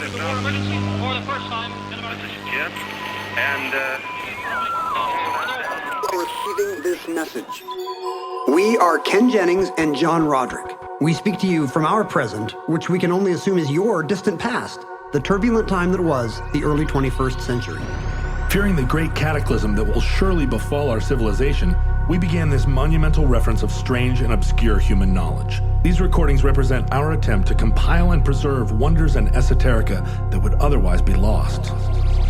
emergency for the first time in about This is Jim, and Receiving this message. We are Ken Jennings and John Roderick. We speak to you from our present, which we can only assume is your distant past, the turbulent time that was the early 21st century. Fearing the great cataclysm that will surely befall our civilization, we began this monumental reference of strange and obscure human knowledge. These recordings represent our attempt to compile and preserve wonders and esoterica that would otherwise be lost.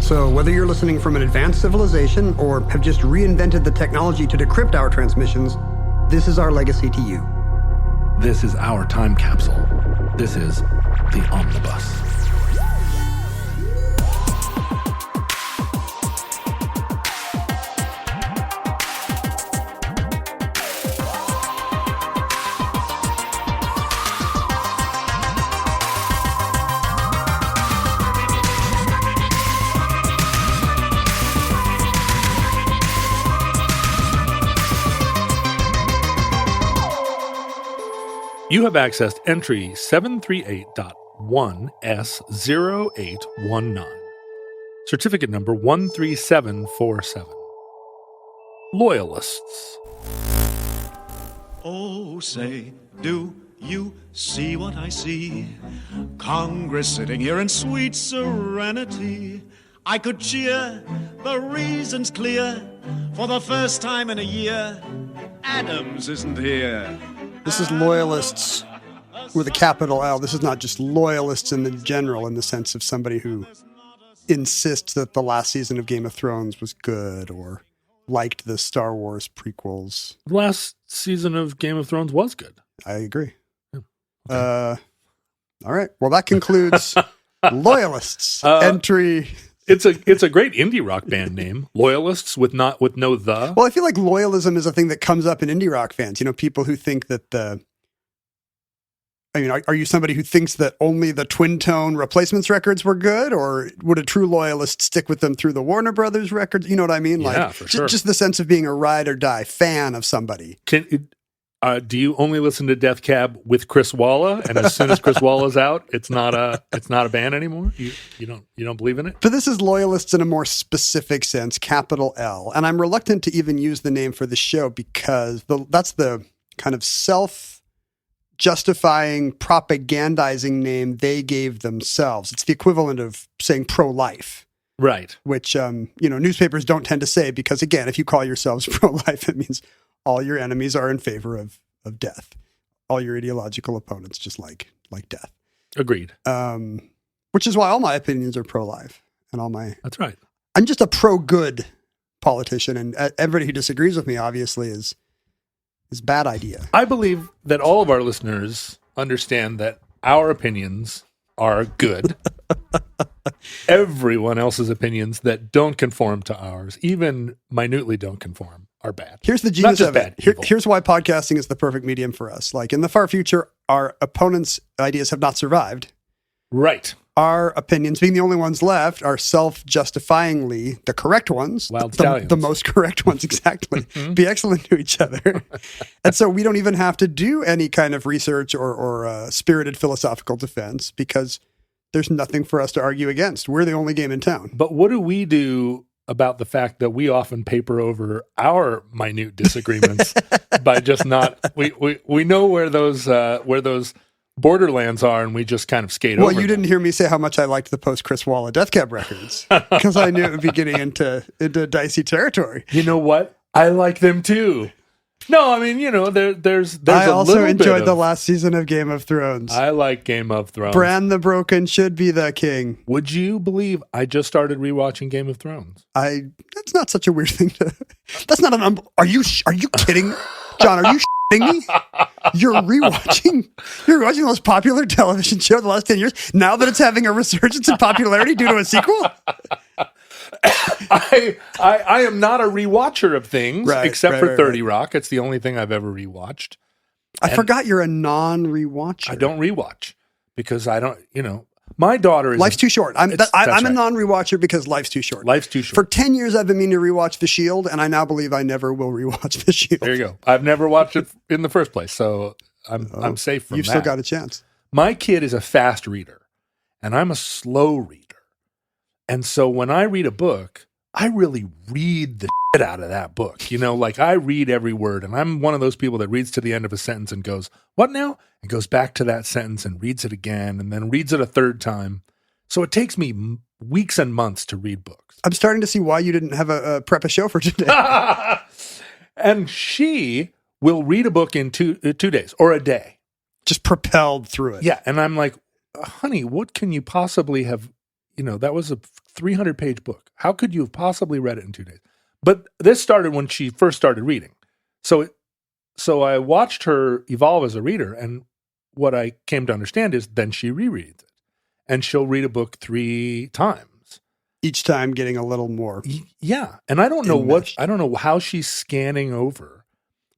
So whether you're listening from an advanced civilization or have just reinvented the technology to decrypt our transmissions, this is our legacy to you. This is our time capsule. This is the Omnibus. You have accessed entry 738.1S0819. Certificate number 13747. Loyalists. Oh, say, do you see what I see? Congress sitting here in sweet serenity. I could cheer, the reason's clear. For the first time in a year, Adams isn't here. This is Loyalists with a capital L. This is not just Loyalists in the general, in the sense of somebody who insists that the last season of Game of Thrones was good or liked the Star Wars prequels. The last season of Game of Thrones was good. I agree. Yeah. Okay. All right. Well, that concludes Loyalists entry. It's a great indie rock band name. Loyalists with no the. Well, I feel like loyalism is a thing that comes up in indie rock fans. You know, people who think that are you somebody who thinks that only the twin tone Replacements records were good, or would a true loyalist stick with them through the Warner Brothers records? You know what I mean? Yeah, for sure. Just the sense of being a ride or die fan of somebody. Do you only listen to Death Cab with Chris Walla, and as soon as Chris Walla's out, it's not a band anymore? You don't believe in it? But this is Loyalists in a more specific sense, capital L. And I'm reluctant to even use the name for the show because that's the kind of self-justifying, propagandizing name they gave themselves. It's the equivalent of saying pro-life. Right. Which, newspapers don't tend to say because, again, if you call yourselves pro-life, it means all your enemies are in favor of death. All your ideological opponents just like death. Agreed. Which is why all my opinions are pro-life and all my... That's right. I'm just a pro-good politician, and everybody who disagrees with me, obviously, is bad idea. I believe that all of our listeners understand that our opinions are good. Everyone else's opinions that don't conform to ours, even minutely don't conform, are bad. Here's the genius of it. Here's why podcasting is the perfect medium for us. Like in the far future, our opponents' ideas have not survived. Right. Our opinions, being the only ones left, are self-justifyingly the correct ones. Wild the most correct ones, exactly. Be excellent to each other. And so we don't even have to do any kind of research or spirited philosophical defense because there's nothing for us to argue against. We're the only game in town. But what do we do about the fact that we often paper over our minute disagreements by just not, we know where those borderlands are, and we just kind of skate over. Well, you didn't hear me say how much I liked the post Chris Walla Death Cab records because I knew it would be getting into dicey territory. You know what? I like them too. No, I mean, there's I a also little enjoyed bit the last season of Game of Thrones. I like Game of Thrones. Bran the Broken should be the king. Would you believe I just started rewatching Game of Thrones? That's not such a weird thing to. That's not an. Are you kidding, John? Are you shitting me? You're rewatching the most popular television show of the last 10 years. Now that it's having a resurgence in popularity due to a sequel. I am not a rewatcher of things, except for 30 Rock. It's the only thing I've ever rewatched. I forgot you're a non-rewatcher. I don't rewatch because I don't, my daughter is... Life's too short. I'm a non-rewatcher because life's too short. Life's too short. For 10 years, I've been meaning to rewatch The Shield, and I now believe I never will rewatch The Shield. There you go. I've never watched it in the first place, so I'm safe from that. You've still got a chance. My kid is a fast reader. and I'm a slow reader. And so when I read a book, I really read the shit out of that book. You know, like I read every word, and I'm one of those people that reads to the end of a sentence and goes, what now? And goes back to that sentence and reads it again and then reads it a third time. So it takes me weeks and months to read books. I'm starting to see why you didn't have a prep a show for today. And she will read a book in 2 days or a day. Just propelled through it. Yeah. And I'm like, honey, what can you possibly have, that was a 300-page book. How could you have possibly read it in 2 days? But this started when she first started reading. So I watched her evolve as a reader, and what I came to understand is then she rereads it. And she'll read a book 3 times. Each time getting a little more. Yeah. And I don't know how she's scanning over,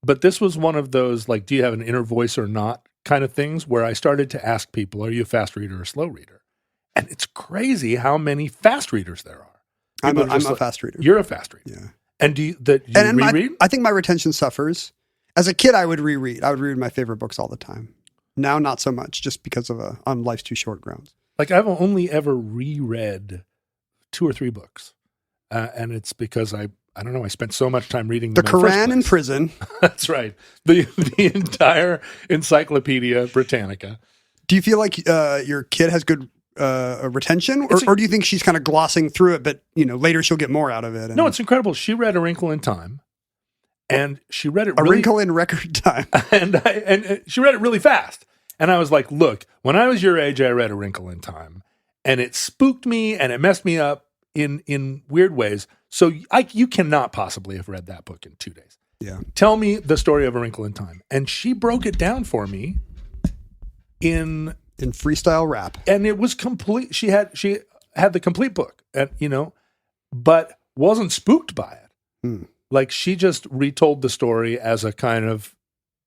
but this was one of those, like, do you have an inner voice or not kind of things where I started to ask people, are you a fast reader or a slow reader? And it's crazy how many fast readers there are. I'm a fast reader. You're a fast reader. Yeah. And do you reread? I think my retention suffers. As a kid, I would reread. I would read my favorite books all the time. Now, not so much, just because of on life's too short grounds. Like, I've only ever reread 2 or 3 books. And it's because I don't know, I spent so much time reading the them in the Quran in prison. That's right. The entire Encyclopedia Britannica. Do you feel like your kid has good retention, or do you think she's kind of glossing through it, but later she'll get more out of it? No, it's incredible. She read A Wrinkle in Time, and she read it A Wrinkle in Record Time, and she read it really fast. And I was like, look, when I was your age, I read A Wrinkle in Time, and it spooked me and it messed me up in weird ways. So you cannot possibly have read that book in 2 days. Yeah. Tell me the story of A Wrinkle in Time. And she broke it down for me in freestyle rap. And it was complete. She had the complete book, but wasn't spooked by it. Like, she just retold the story as a kind of,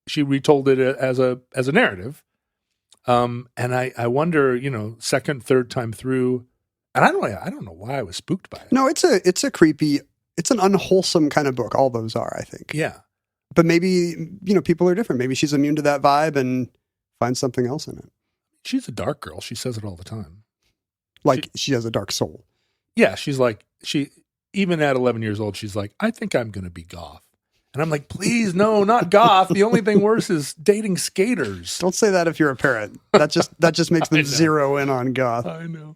she retold it as a narrative. And I wonder, second, third time through, and I don't know why I was spooked by it. No, it's a creepy, it's an unwholesome kind of book. All those are, I think. Yeah. But maybe, people are different. Maybe she's immune to that vibe and finds something else in it. She's a dark girl. She says it all the time. Like, she has a dark soul. Yeah. She's like, even at 11 years old, she's like, I think I'm going to be goth. And I'm like, please, no, not goth. The only thing worse is dating skaters. Don't say that if you're a parent. That just makes them zero in on goth. I know.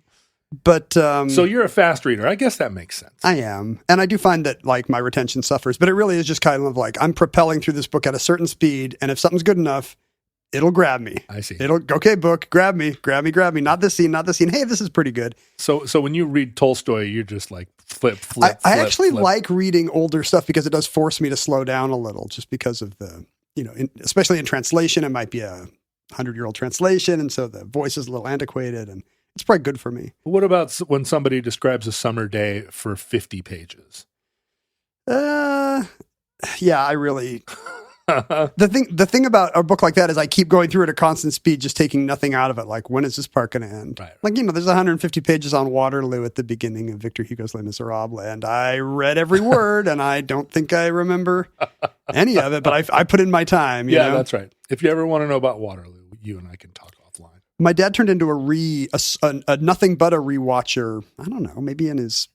But so you're a fast reader. I guess that makes sense. I am. And I do find that, like, my retention suffers, but it really is just kind of like I'm propelling through this book at a certain speed. And if something's good enough, it'll grab me. I see. Okay, book, grab me. Not this scene. Hey, this is pretty good. So when you read Tolstoy, you're just like flip. I actually like reading older stuff because it does force me to slow down a little, just because of the, especially in translation, it might be a 100-year-old translation. And so the voice is a little antiquated, and it's probably good for me. What about when somebody describes a summer day for 50 pages? Yeah, I really... The thing about a book like that is I keep going through it at constant speed, just taking nothing out of it. Like, when is this part going to end? Right. Like, there's 150 pages on Waterloo at the beginning of Victor Hugo's Les Miserables, and I read every word, and I don't think I remember any of it, but I put in my time. You know? That's right. If you ever want to know about Waterloo, you and I can talk offline. My dad turned into a nothing but a rewatcher. I don't know, maybe in his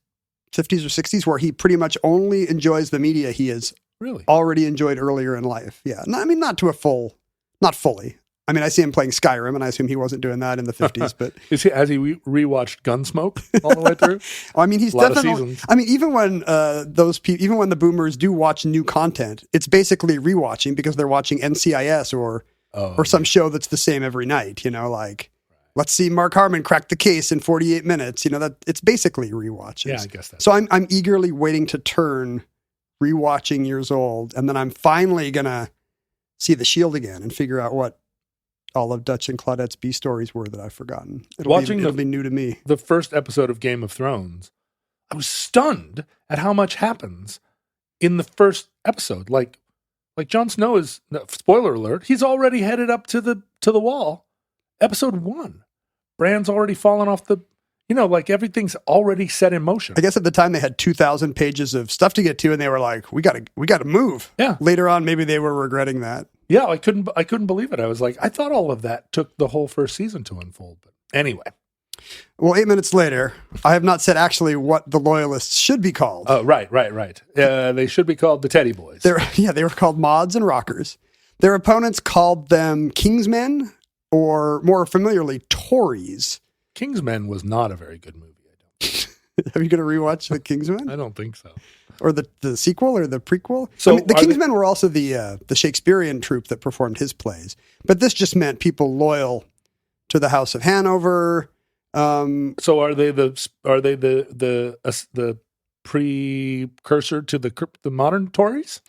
50s or 60s, where he pretty much only enjoys the media he is. Really? Already enjoyed earlier in life. Yeah. No, I mean, not fully. I mean, I see him playing Skyrim, and I assume he wasn't doing that in the 50s, but has he rewatched Gunsmoke all the way through? I mean, he's definitely, I mean, even when even when the boomers do watch new content, it's basically rewatching because they're watching NCIS or some show that's the same every night, like, let's see Mark Harmon crack the case in 48 minutes, that it's basically rewatches. Yeah, I guess that's so. I'm eagerly waiting to turn rewatching Years Old, and then I'm finally gonna see The Shield again and figure out what all of Dutch and Claudette's B stories were that I've forgotten. It'll be new to me. The first episode of Game of Thrones, I was stunned at how much happens in the first episode. Like Jon Snow is, spoiler alert, he's already headed up to the wall. Episode 1, Bran's already fallen off the. Like, everything's already set in motion. I guess at the time they had 2,000 pages of stuff to get to, and they were like, we got to move. Yeah. Later on, maybe they were regretting that. Yeah, I couldn't believe it. I was like, I thought all of that took the whole first season to unfold. But anyway. Well, 8 minutes later, I have not said actually what the Loyalists should be called. Oh, right. They should be called the Teddy Boys. They were called Mods and Rockers. Their opponents called them Kingsmen, or more familiarly, Tories. Kingsmen was not a very good movie, I don't think. Are you going to rewatch the Kingsmen? I don't think so. Or the sequel or the prequel? So I mean, the Kingsmen were also the Shakespearean troupe that performed his plays. But this just meant people loyal to the House of Hanover. So are they the precursor to the modern Tories?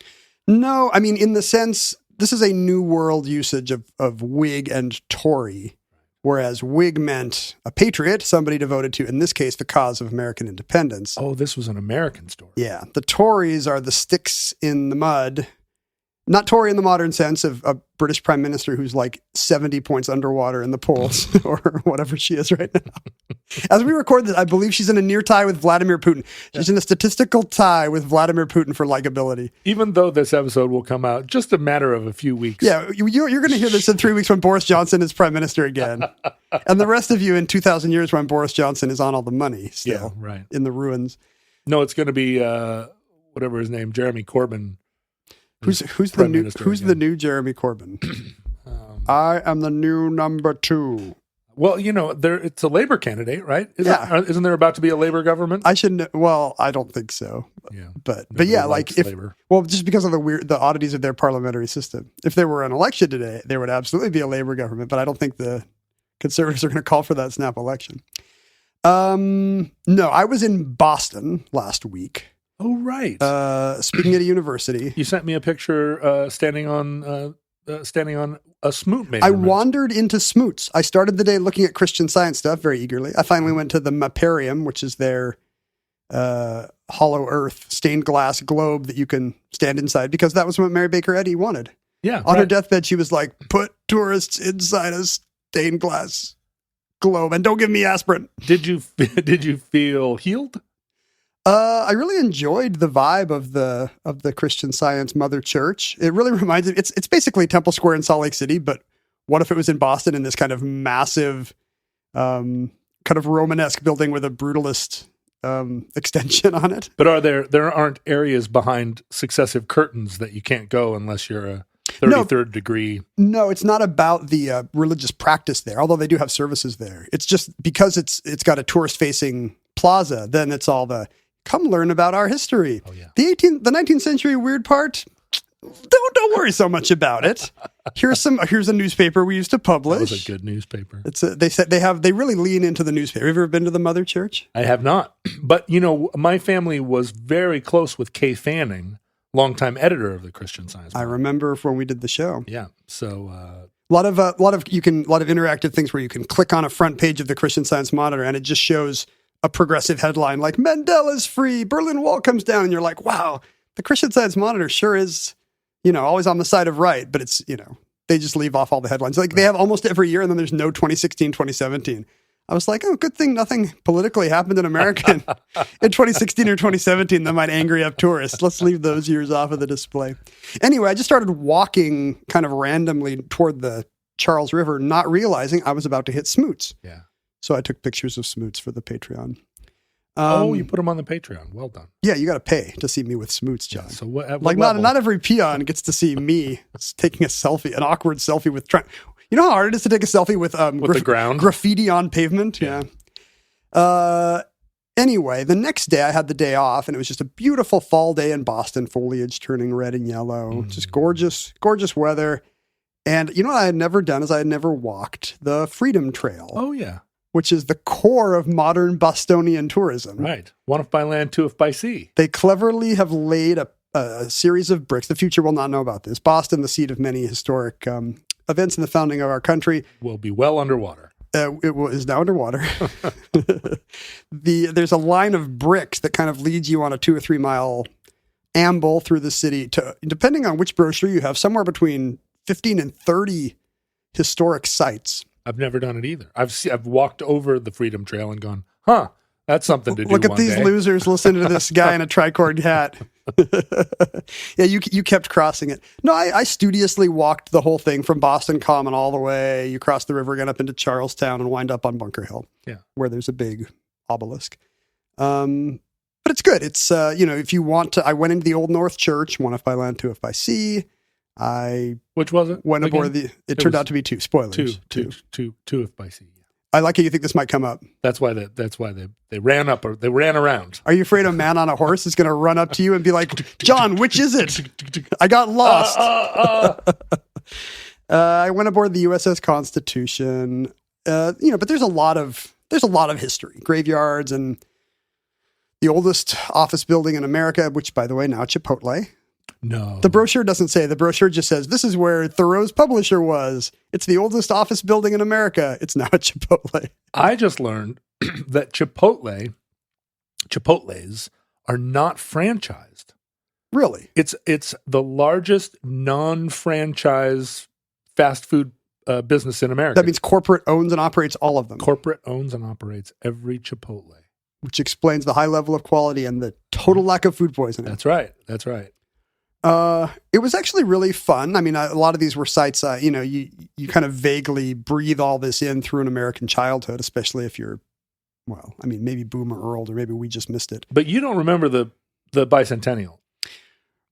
No, I mean, in the sense, this is a New World usage of Whig and Tory, whereas Whig meant a patriot, somebody devoted to, in this case, the cause of American independence. Oh, this was an American story. Yeah. The Tories are the sticks in the mud. Not Tory in the modern sense of a British prime minister who's like 70 points underwater in the polls or whatever she is right now. As we record this, I believe she's in a near tie with Vladimir Putin. She's in a statistical tie with Vladimir Putin for likability. Even though this episode will come out just a matter of a few weeks. Yeah, you're going to hear this in 3 weeks when Boris Johnson is prime minister again. And the rest of you in 2,000 years when Boris Johnson is on all the money still. Yeah, right. In the ruins. No, it's going to be, whatever his name, Jeremy Corbyn. Who's the new Jeremy Corbyn? I am the new number 2. Well, it's a Labor candidate, right? Isn't there about to be a Labor government? I shouldn't. Well, I don't think so. Yeah, but yeah, like if Labor. Well, just because of the oddities of their parliamentary system. If there were an election today, there would absolutely be a Labor government. But I don't think the Conservatives are going to call for that snap election. No, I was in Boston last week. Oh, right. Speaking at a university. You sent me a picture standing on a smoot measurement. I wandered into smoots. I started the day looking at Christian Science stuff very eagerly. I finally went to the Maparium, which is their hollow earth stained glass globe that you can stand inside, because that was what Mary Baker Eddy wanted. Yeah. On her deathbed, she was like, put tourists inside a stained glass globe and don't give me aspirin. Did you feel healed? I really enjoyed the vibe of the Christian Science Mother Church. It really reminds me, it's basically Temple Square in Salt Lake City, but what if it was in Boston in this kind of massive, kind of Romanesque building with a brutalist extension on it? But there aren't areas behind successive curtains that you can't go unless you're a 33rd degree? No, it's not about the religious practice there, although they do have services there. It's just because it's got a tourist-facing plaza, then it's all the come learn about our history. Oh, yeah. The 19th century weird part, don't worry so much about it. Here's a newspaper we used to publish. That was a good newspaper. They really lean into the newspaper. Have you ever been to the Mother Church? I have not. But my family was very close with Kay Fanning, longtime editor of the Christian Science Monitor. I remember when we did the show. Yeah. So a lot of interactive things where you can click on a front page of the Christian Science Monitor and it just shows a progressive headline like Mandela's free, Berlin Wall comes down, and you're like, wow, the Christian Science Monitor sure is, always on the side of right, but it's, they just leave off all the headlines. Like they have almost every year, and then there's no 2016, 2017. I was like, oh, good thing nothing politically happened in America in 2016 or 2017 that might angry up tourists. Let's leave those years off of the display. Anyway, I just started walking kind of randomly toward the Charles River, not realizing I was about to hit smoots. Yeah. So I took pictures of smoots for the Patreon. You put them on the Patreon. Well done. Yeah, you got to pay to see me with smoots, John. Yeah, so what not every peon gets to see me taking a selfie, an awkward selfie with. You know how hard it is to take a selfie with the ground graffiti on pavement. Yeah. Anyway, the next day I had the day off, and it was just a beautiful fall day in Boston. Foliage turning red and yellow, just gorgeous, gorgeous weather. And you know what I had never done is I had never walked the Freedom Trail. Oh yeah. Which is the core of modern Bostonian tourism. Right. One if by land, two if by sea. They cleverly have laid a series of bricks. The future will not know about this. Boston, the seat of many historic events in the founding of our country, will be well underwater. Is now underwater. There's a line of bricks that kind of leads you on a 2 or 3 mile amble through the city to, depending on which brochure you have, somewhere between 15 and 30 historic sites. I've never done it either. I've walked over the Freedom Trail and gone, that's That's something to do. Look at one these day. losers listening to this guy in a tricorn hat. Yeah, you kept crossing it. No, I studiously walked the whole thing from Boston Common all the way. You cross the river again up into Charlestown and wind up on Bunker Hill, where there's a big obelisk. But it's good. It's, if you want to, I went into the Old North Church, 1 if by land, 2 if by sea. Which was it? Went aboard it turned out to be 2. Spoilers. Two if by sea. I like how you think this might come up. That's why they ran up or they ran around. Are you afraid a man on a horse is going to run up to you and be like, John, which is it? I got lost. I went aboard the USS Constitution. But there's a lot of history, graveyards, and the oldest office building in America, which, by the way, now Chipotle. No. The brochure doesn't say. The brochure just says, this is where Thoreau's publisher was. It's the oldest office building in America. It's now a Chipotle. I just learned that Chipotles are not franchised. Really? It's the largest non-franchise fast food business in America. That means corporate owns and operates all of them. Corporate owns and operates every Chipotle. Which explains the high level of quality and the total lack of food poisoning. That's right. That's right. It was actually really fun. I mean, a lot of these were sites, you kind of vaguely breathe all this in through an American childhood, especially if you're, maybe boomer or older, maybe we just missed it. But you don't remember the bicentennial.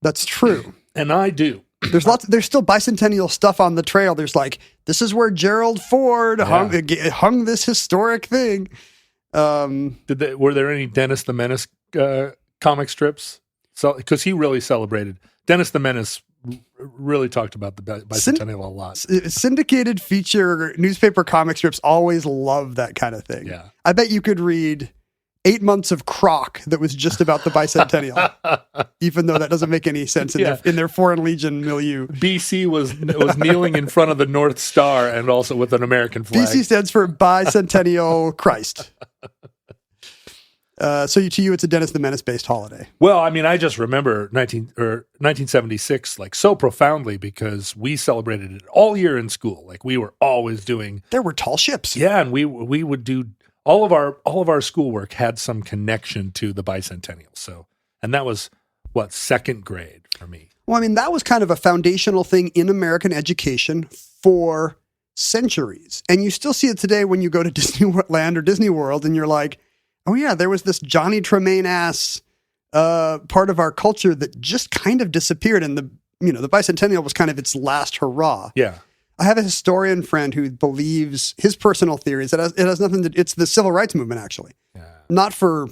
That's true. And I do. There's still bicentennial stuff on the trail. There's like, this is where Gerald Ford hung this historic thing. Were there any Dennis the Menace comic strips? So, because he really celebrated. Dennis the Menace really talked about the bicentennial a lot. Syndicated feature newspaper comic strips always love that kind of thing. Yeah. I bet you could read 8 months of Croc that was just about the bicentennial, even though that doesn't make any sense in their Foreign Legion milieu. BC was kneeling in front of the North Star and also with an American flag. BC stands for Bicentennial Christ. So to you, it's a Dennis the Menace based holiday. Well, I mean, I just remember 1976 like so profoundly because we celebrated it all year in school. Like we were always doing. There were tall ships. Yeah, and we would do all of our schoolwork had some connection to the bicentennial. So, and that was second grade for me. Well, I mean, that was kind of a foundational thing in American education for centuries, and you still see it today when you go to Disneyland or Disney World, and you're like, oh yeah, there was this Johnny Tremaine-ass part of our culture that just kind of disappeared. And the bicentennial was kind of its last hurrah. Yeah. I have a historian friend who believes his personal theory is that it has nothing to, it's the civil rights movement, actually. Yeah. Not for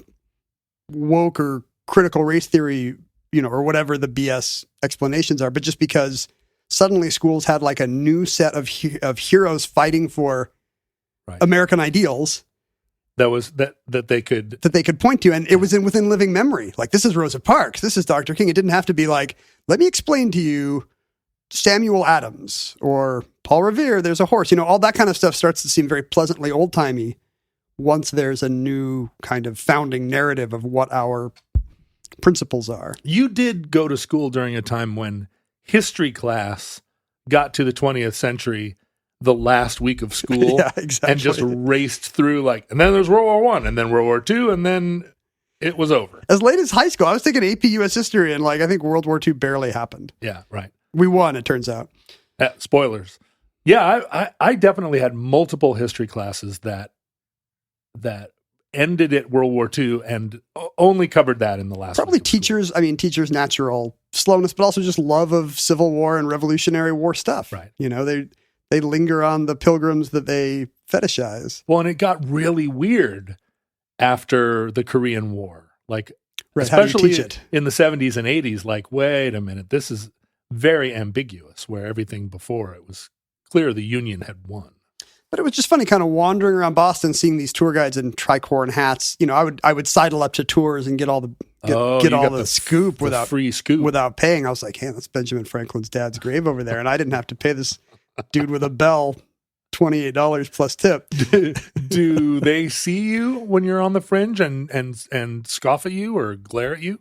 woke or critical race theory, or whatever the BS explanations are, but just because suddenly schools had like a new set of heroes fighting for American ideals. That was that they could point to, and it was within living memory. Like, this is Rosa Parks, this is Dr. King. It didn't have to be like, let me explain to you Samuel Adams or Paul Revere. There's a horse. All that kind of stuff starts to seem very pleasantly old timey once there's a new kind of founding narrative of what our principles are. You did go to school during a time when history class got to the 20th century. The last week of school, yeah, exactly. And just raced through and then there's World War I, and then World War II, and then it was over. As late as high school, I was taking AP US history, and I think World War II barely happened. Yeah, right. We won, it turns out. Spoilers. Yeah, I definitely had multiple history classes that ended at World War II and only covered that in the last. Probably teachers' natural slowness, but also just love of Civil War and Revolutionary War stuff. Right. They linger on the pilgrims that they fetishize. Well, and it got really weird after the Korean War. Especially in the 70s and 80s, wait a minute, this is very ambiguous, where everything before it was clear the Union had won. But it was just funny kind of wandering around Boston, seeing these tour guides in tricorn hats. I would sidle up to tours and get all the scoop without free scoop without paying. I was like, hey, that's Benjamin Franklin's dad's grave over there. And I didn't have to pay this dude with a bell $28 plus tip. Do they see you when you're on the fringe and scoff at you or glare at you?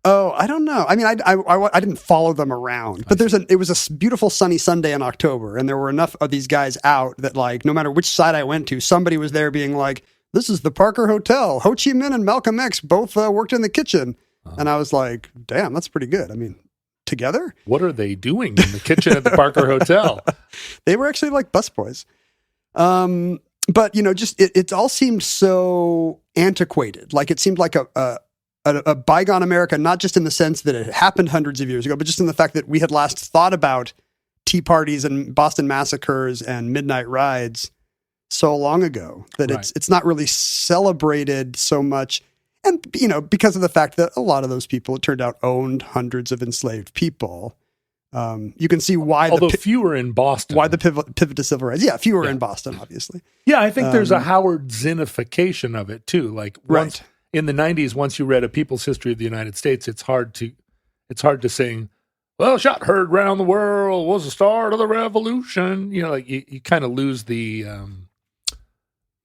Oh, I don't know. I mean, I didn't follow them around, but it was a beautiful sunny Sunday in October, and there were enough of these guys out that no matter which side I went to, somebody was there being like, this is the Parker Hotel. Ho Chi Minh and Malcolm X both worked in the kitchen. And I was like, damn, that's pretty good. I mean, together? What are they doing in the kitchen at the Parker Hotel? They were actually like busboys. But, just it all seemed so antiquated. Like it seemed like a bygone America, not just in the sense that it happened hundreds of years ago, but just in the fact that we had last thought about tea parties and Boston massacres and midnight rides so long ago that it's not really celebrated so much. And, because of the fact that a lot of those people, it turned out, owned hundreds of enslaved people. You can see why fewer in Boston. Why the pivot to civil rights. Yeah, fewer in Boston, obviously. Yeah, I think there's a Howard Zinnification of it, too. Like, in the 90s, once you read A People's History of the United States, it's hard to sing, well, shot heard round the world was the start of the revolution. You kind of lose the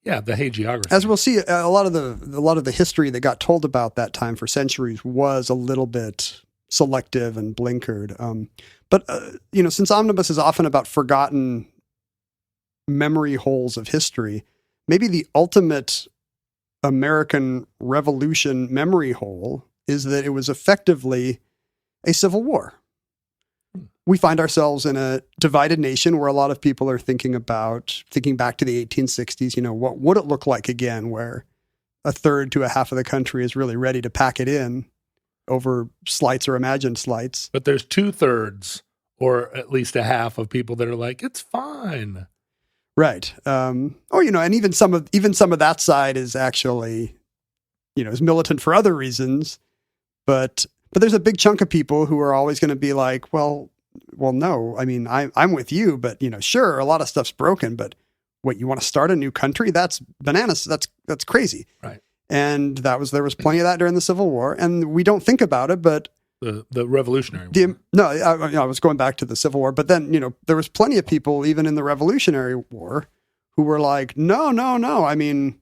hagiography. As we'll see, a lot of the history that got told about that time for centuries was a little bit selective and blinkered. But since Omnibus is often about forgotten memory holes of history, maybe the ultimate American Revolution memory hole is that it was effectively a civil war. We find ourselves in a divided nation where a lot of people are thinking back to the 1860s, what would it look like again, where a third to a half of the country is really ready to pack it in over slights or imagined slights. But there's 2/3 or at least a half of people that are like, it's fine. Right. And even some of that side is actually, is militant for other reasons, but there's a big chunk of people who are always going to be like, well, no, I mean, I'm with you, but sure, a lot of stuff's broken, but what, you want to start a new country? That's bananas. That's crazy. Right. And there was plenty of that during the Civil War, and we don't think about it, but the Revolutionary War. I was going back to the Civil War, but then, there was plenty of people, even in the Revolutionary War, who were like, no. I mean,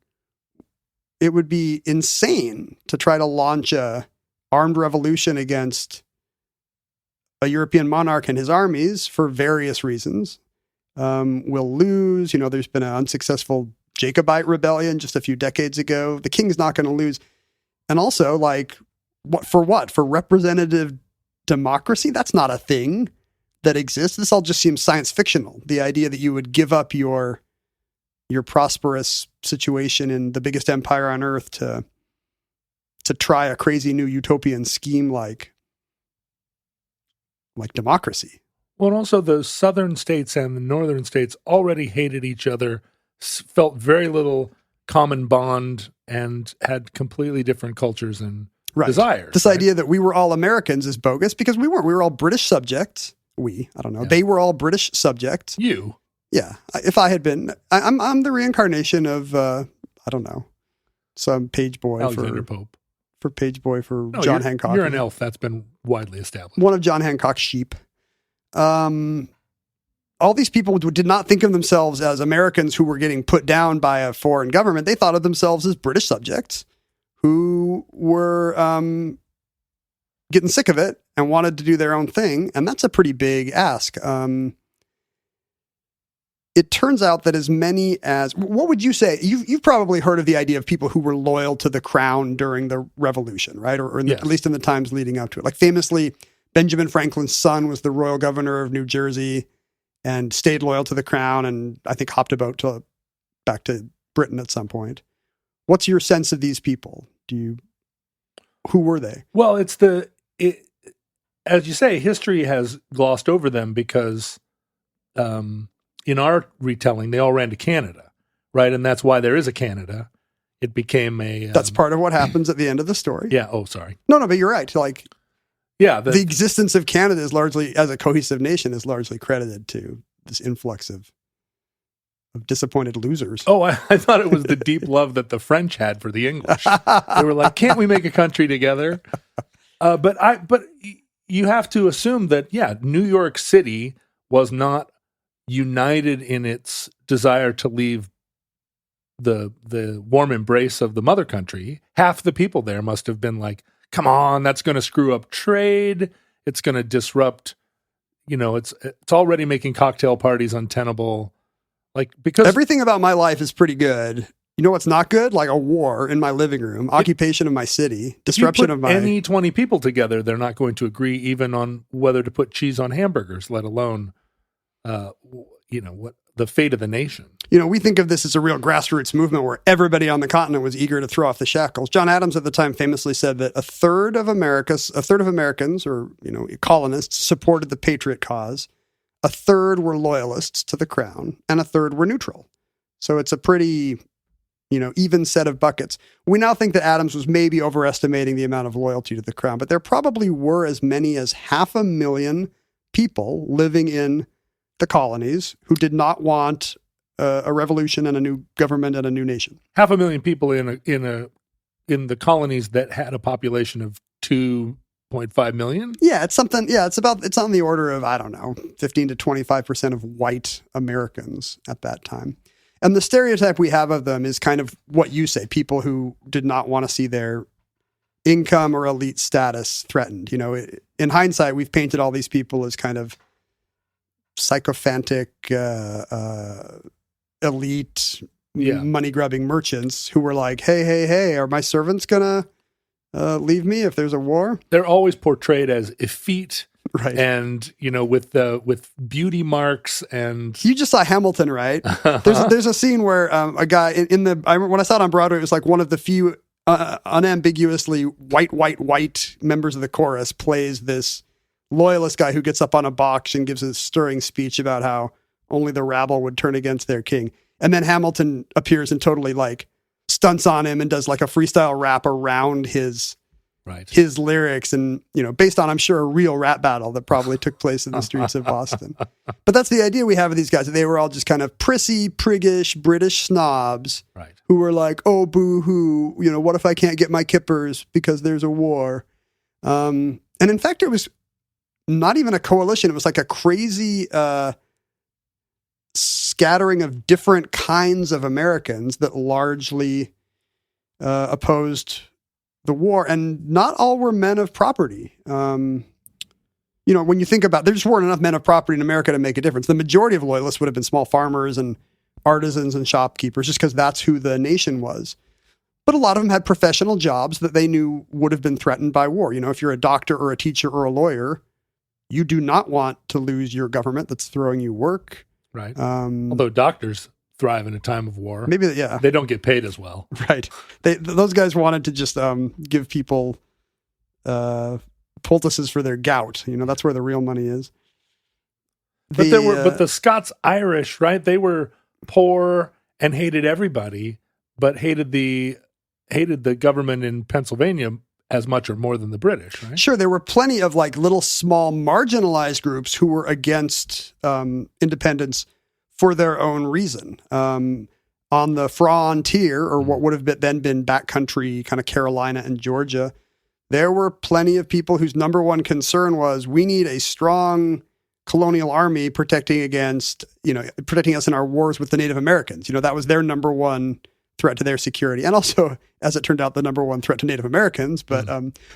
it would be insane to try to launch a armed revolution against a European monarch and his armies for various reasons. We'll lose. There's been an unsuccessful Jacobite rebellion just a few decades ago. The king's not going to lose. And also, like, what? For representative democracy? That's not a thing that exists. This all just seems science fictional. The idea that you would give up your prosperous situation in the biggest empire on earth to try a crazy new utopian scheme like democracy. Well, and also the southern states and the northern states already hated each other, felt very little common bond, and had completely different cultures and desires. This idea that we were all Americans is bogus because we weren't. We were all British subjects. I don't know. Yeah. They were all British subjects. You. Yeah. If I had been, I'm the reincarnation of, I don't know, some page boy Alexander Pope. For page boy for John Hancock. You're an elf. That's been widely established. One of John Hancock's sheep. All these people did not think of themselves as Americans who were getting put down by a foreign government. They thought of themselves as British subjects who were getting sick of it and wanted to do their own thing. And that's a pretty big ask. It turns out that as many as, what would you say? You've probably heard of the idea of people who were loyal to the crown during the Revolution, right? Or yes. At least in the times leading up to it. Like famously, Benjamin Franklin's son was the royal governor of New Jersey and stayed loyal to the crown, and I think hopped a boat back to Britain at some point. What's your sense of these people? Who were they? Well, as you say, history has glossed over them because in our retelling, they all ran to Canada, right? And that's why there is a Canada. It became a... that's part of what happens at the end of the story. Yeah. Oh, sorry. No, but you're right. Like, yeah, the existence of Canada is largely, as a cohesive nation, is largely credited to this influx of disappointed losers. Oh, I thought it was the deep love that the French had for the English. They were like, can't we make a country together? But you have to assume that, New York City was not united in its desire to leave the warm embrace of the mother country. Half the people there must have been like, come on, that's going to screw up trade. It's going to disrupt, it's already making cocktail parties untenable. Like, because everything about my life is pretty good You know what's not good? Like a war in my living room, occupation of my city, disruption of my... any 20 people together, they're not going to agree even on whether to put cheese on hamburgers, let alone, what the fate of the nation. We think of this as a real grassroots movement where everybody on the continent was eager to throw off the shackles. John Adams at the time famously said that a third of Americans, or colonists, supported the patriot cause. A third were loyalists to the crown, and a third were neutral. So it's a pretty, even set of buckets. We now think that Adams was maybe overestimating the amount of loyalty to the crown, but there probably were as many as 500,000 people living in the colonies who did not want a revolution and a new government and a new nation. 500,000 people in the colonies that had a population of 2.5 million. Yeah, it's something. Yeah, it's on the order of, I don't know, 15 to 25% of white Americans at that time. And the stereotype we have of them is kind of what you say: people who did not want to see their income or elite status threatened. In hindsight, we've painted all these people as kind of sycophantic, elite, money-grubbing merchants who were like, hey, are my servants gonna leave me if there's a war? They're always portrayed as effete, right? And with beauty marks. And you just saw Hamilton, right? There's a scene where a guy when I saw it on Broadway, it was like one of the few unambiguously white members of the chorus plays this loyalist guy who gets up on a box and gives a stirring speech about how only the rabble would turn against their king. And then Hamilton appears and totally like stunts on him and does like a freestyle rap around his lyrics, and based on, I'm sure, a real rap battle that probably took place in the streets of Boston. But that's the idea we have of these guys. They were all just kind of prissy, priggish British snobs, right, who were like, oh, boo-hoo, what if I can't get my kippers because there's a war? And in fact, it was not even a coalition. It was like a crazy scattering of different kinds of Americans that largely opposed the war, and not all were men of property. When you think about, there just weren't enough men of property in America to make a difference. The majority of loyalists would have been small farmers and artisans and shopkeepers, just because that's who the nation was. But a lot of them had professional jobs that they knew would have been threatened by war. If you're a doctor or a teacher or a lawyer, you do not want to lose your government that's throwing you work. Right. Although doctors thrive in a time of war. Maybe, yeah. They don't get paid as well. Right. Those guys wanted to just give people poultices for their gout. That's where the real money is. But the Scots-Irish, right? They were poor and hated everybody, but hated the government in Pennsylvania as much or more than the British, right? Sure, there were plenty of like little small marginalized groups who were against independence for their own reason. On the frontier, or what would have then been backcountry, kind of Carolina and Georgia, there were plenty of people whose number one concern was, we need a strong colonial army protecting us in our wars with the Native Americans. That was their number one threat to their security, and also, as it turned out, the number one threat to Native Americans. But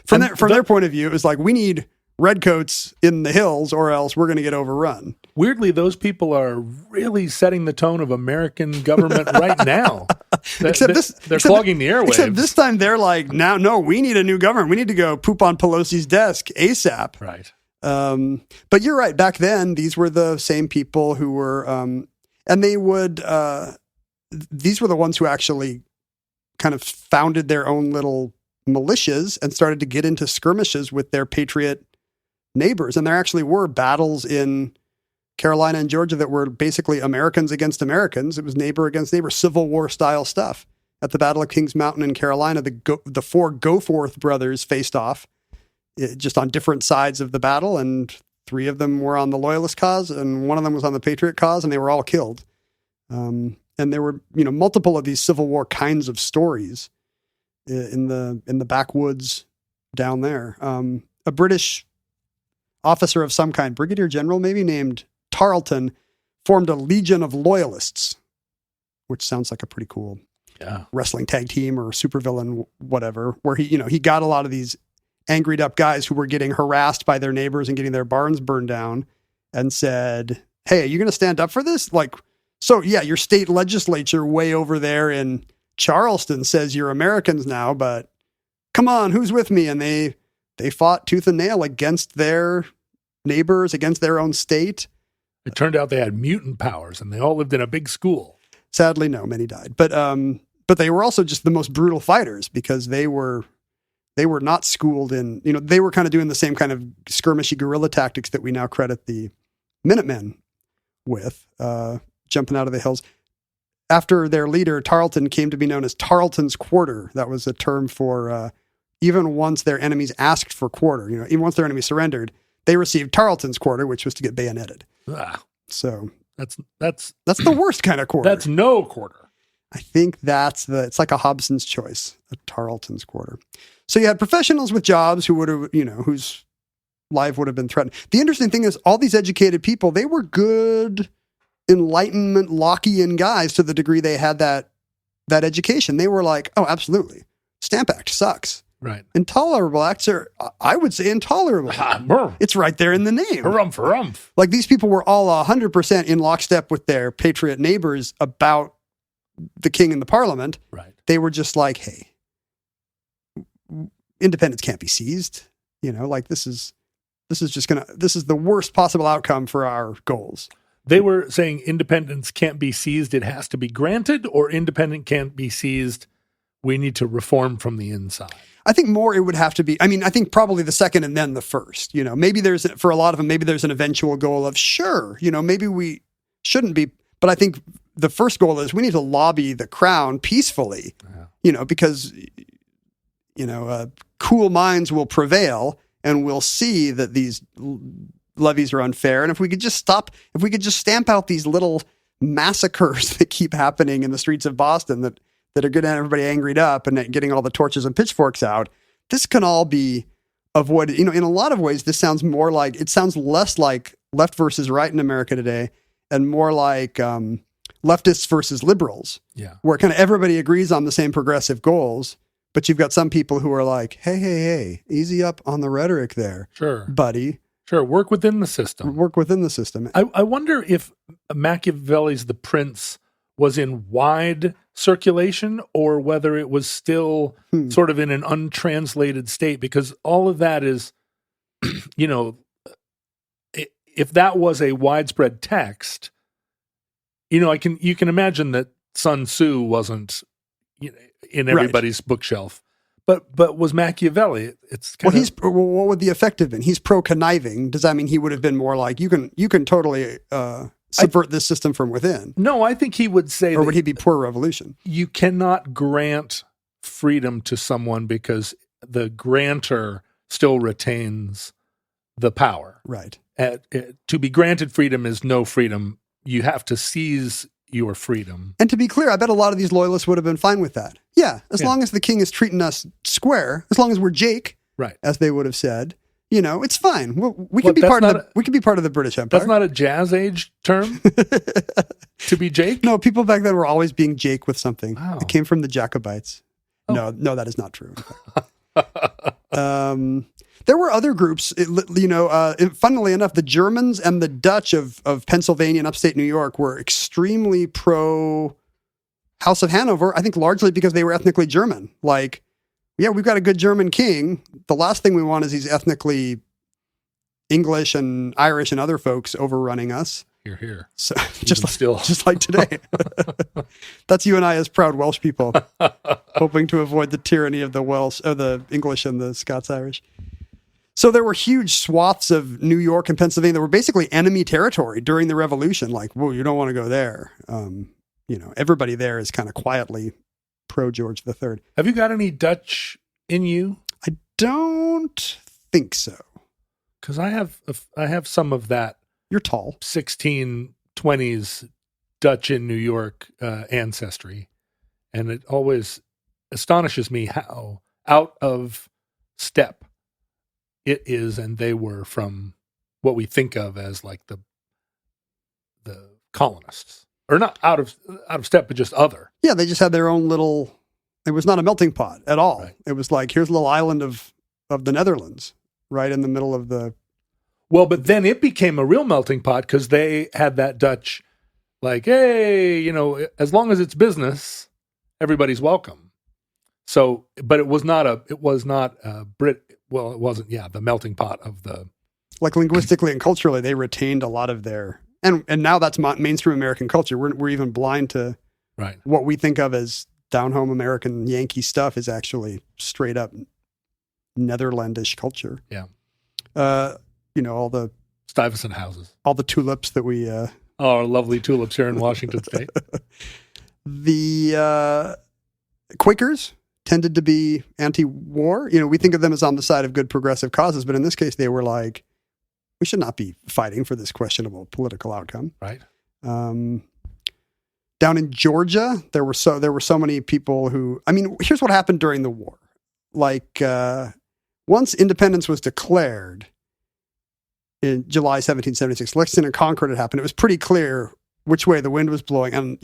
from their point of view, it was like, we need redcoats in the hills, or else we're going to get overrun. Weirdly, those people are really setting the tone of American government right now. They're clogging the airwaves. Except this time they're like, no, we need a new government. We need to go poop on Pelosi's desk ASAP. Right. But you're right. Back then, these were the same people who were, and they would. These were the ones who actually kind of founded their own little militias and started to get into skirmishes with their patriot neighbors. And there actually were battles in Carolina and Georgia that were basically Americans against Americans. It was neighbor against neighbor, Civil War style stuff. At the Battle of Kings Mountain in Carolina, the four Goforth brothers faced off just on different sides of the battle, and 3 of them were on the Loyalist cause, and 1 of them was on the Patriot cause, and they were all killed. And there were, multiple of these Civil War kinds of stories in the backwoods down there. A British officer of some kind, brigadier general maybe, named Tarleton, formed a Legion of Loyalists, which sounds like a pretty cool wrestling tag team or supervillain, whatever, where he got a lot of these angried up guys who were getting harassed by their neighbors and getting their barns burned down, and said, hey, are you going to stand up for this? Like, so yeah, your state legislature way over there in Charleston says you're Americans now, but come on, who's with me? And they fought tooth and nail against their neighbors, against their own state. It turned out they had mutant powers, and they all lived in a big school. Sadly, no, many died. But they were also just the most brutal fighters because they were not schooled in, they were kind of doing the same kind of skirmishy guerrilla tactics that we now credit the Minutemen with, jumping out of the hills. After their leader, Tarleton, came to be known as Tarleton's Quarter. That was a term for even once their enemies asked for quarter, even once their enemies surrendered, they received Tarleton's Quarter, which was to get bayoneted. So that's the worst kind of quarter. That's no quarter. I think it's like a Hobson's choice, a Tarleton's Quarter. So you had professionals with jobs who would have, whose life would have been threatened. The interesting thing is all these educated people, they were good Enlightenment Lockean guys to the degree they had that education. They were like, oh, absolutely. Stamp Act sucks. Right. Intolerable acts are, I would say, intolerable. It's right there in the name. Harumph. Like these people were all 100% in lockstep with their patriot neighbors about the king and the parliament. Right. They were just like, hey, independence can't be seized. Like this is the worst possible outcome for our goals. They were saying independence can't be seized. It has to be granted, or independence can't be seized. We need to reform from the inside. I think more it would have to be, I think probably the second and then the first, maybe for a lot of them, maybe there's an eventual goal of maybe we shouldn't be, but I think the first goal is we need to lobby the crown peacefully, because, cool minds will prevail and we'll see that these levies are unfair. And if we could just stamp out these little massacres that keep happening in the streets of Boston that are getting everybody angried up and getting all the torches and pitchforks out, this can all be avoided. In a lot of ways, this sounds less like left versus right in America today and more like leftists versus liberals, where kind of everybody agrees on the same progressive goals, but you've got some people who are like, hey, easy up on the rhetoric there, sure, buddy. Sure, work within the system. I wonder if Machiavelli's The Prince was in wide circulation or whether it was still sort of in an untranslated state, because all of that is, if that was a widespread text, you can imagine that Sun Tzu wasn't in everybody's bookshelf. But was Machiavelli? It's kind of, what would the effect have been? He's pro-conniving. Does that mean he would have been more like you can totally subvert this system from within? No, I think he would say, or would he be pro-revolution? You cannot grant freedom to someone because the grantor still retains the power. Right. To be granted freedom is no freedom. You have to seize your freedom. And to be clear, I bet a lot of these loyalists would have been fine with that. Yeah, as long as the king is treating us square, as long as we're Jake, right, as they would have said, it's fine. We can be part of the British Empire. That's not a jazz age term to be Jake. No, people back then were always being Jake with something. Wow. It came from the Jacobites. Oh. No, that is not true. There were other groups, funnily enough, the Germans and the Dutch of Pennsylvania and upstate New York were extremely pro House of Hanover, I think largely because they were ethnically German. Like, yeah, we've got a good German king. The last thing we want is these ethnically English and Irish and other folks overrunning us. Here. So just like today. That's you and I as proud Welsh people, hoping to avoid the tyranny of the Welsh, or the English and the Scots-Irish. So there were huge swaths of New York and Pennsylvania that were basically enemy territory during the Revolution. Like, whoa, you don't want to go there. Everybody there is kind of quietly pro George III. Have you got any Dutch in you? I don't think so. Because I have some of that. You're tall. 1620s Dutch in New York ancestry. And it always astonishes me how out of step it is, and they were, from what we think of as like the colonists. Or not out of step, but just other. Yeah, they just had their own little, it was not a melting pot at all. Right. It was like, here's a little island of the Netherlands, right in the middle of the... Well, but then it became a real melting pot because they had that Dutch, like, hey, as long as it's business everybody's welcome. So, but it was not a Brit. Well, it wasn't. Yeah, the melting pot of the. Like linguistically and culturally, they retained a lot of their, and now that's mainstream American culture. We're even blind to Right. what we think of as down home American Yankee stuff is actually straight up Netherlandish culture. Yeah. All the Stuyvesant houses. all the tulips that we Our lovely tulips here in Washington State. the Quakers tended to be anti-war. We think of them as on the side of good progressive causes, but in this case, they were like, we should not be fighting for this questionable political outcome. Right. Down in Georgia, there were so many people who, here's what happened during the war. Like, once independence was declared in July 1776, Lexington and Concord had happened. It was pretty clear which way the wind was blowing. And,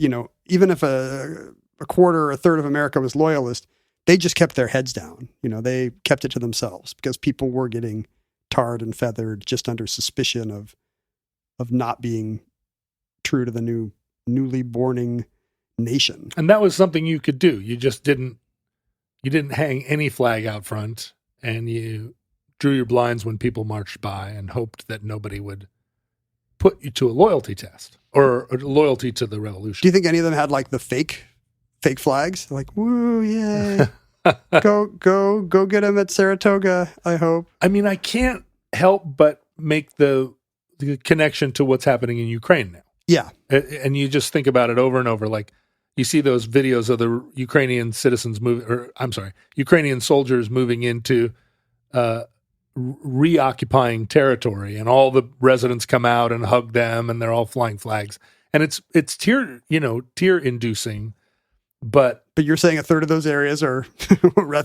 even if a quarter or a third of America was loyalist, they just kept their heads down. They kept it to themselves because people were getting tarred and feathered just under suspicion of not being true to the newly borning nation. And that was something you could do. You just didn't hang any flag out front, and you drew your blinds when people marched by and hoped that nobody would put you to a loyalty test or a loyalty to the revolution. Do you think any of them had like the fake flags? Like, woo, yeah. go get them at Saratoga, I hope. I can't help but make the connection to what's happening in Ukraine now. Yeah. And you just think about it over and over. Like, you see those videos of the Ukrainian Ukrainian soldiers moving into reoccupying territory, and all the residents come out and hug them, and they're all flying flags. And it's tear inducing. But you're saying a third of those areas are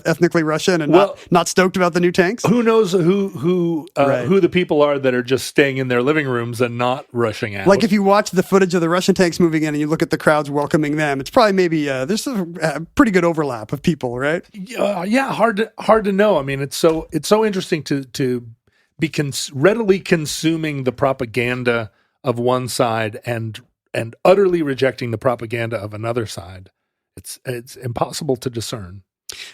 ethnically Russian and well, not stoked about the new tanks? Who knows who the people are that are just staying in their living rooms and not rushing out? Like, if you watch the footage of the Russian tanks moving in and you look at the crowds welcoming them, it's probably maybe there's a pretty good overlap of people, right? Yeah, hard to know. It's so interesting to be readily consuming the propaganda of one side and utterly rejecting the propaganda of another side. It's impossible to discern.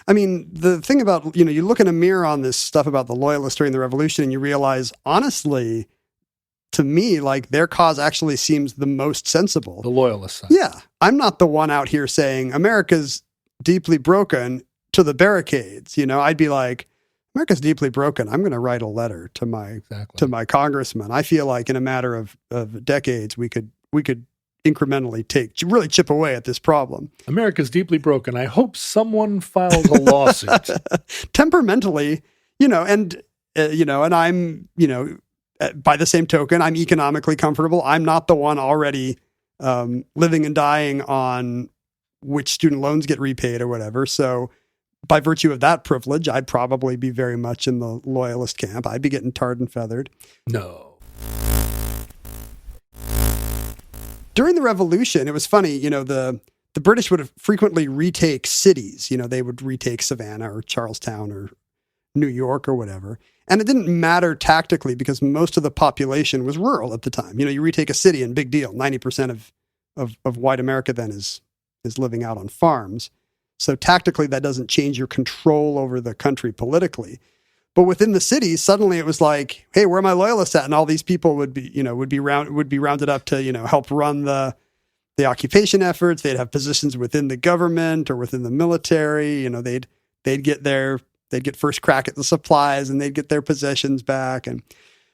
The thing about, you look in a mirror on this stuff about the loyalists during the revolution and you realize, honestly, to me, like, their cause actually seems the most sensible. The loyalist side. Yeah. I'm not the one out here saying America's deeply broken to the barricades. I'd be like, America's deeply broken. I'm going to write a letter to my congressman. I feel like in a matter of decades, we could incrementally really chip away at this problem. America's deeply broken. I hope someone files a lawsuit. Temperamentally, and I'm, by the same token, I'm economically comfortable. I'm not the one already living and dying on which student loans get repaid or whatever. So by virtue of that privilege, I'd probably be very much in the loyalist camp. I'd be getting tarred and feathered. No. During the revolution, it was funny, the British would frequently retake cities. They would retake Savannah or Charlestown or New York or whatever. And it didn't matter tactically because most of the population was rural at the time. You retake a city and big deal. 90% of white America then is living out on farms. So tactically, that doesn't change your control over the country politically. But within the cities, suddenly it was like, hey, where are my loyalists at? And all these people would be rounded up to, help run the occupation efforts. They'd have positions within the government or within the military. They'd get first crack at the supplies and they'd get their possessions back. And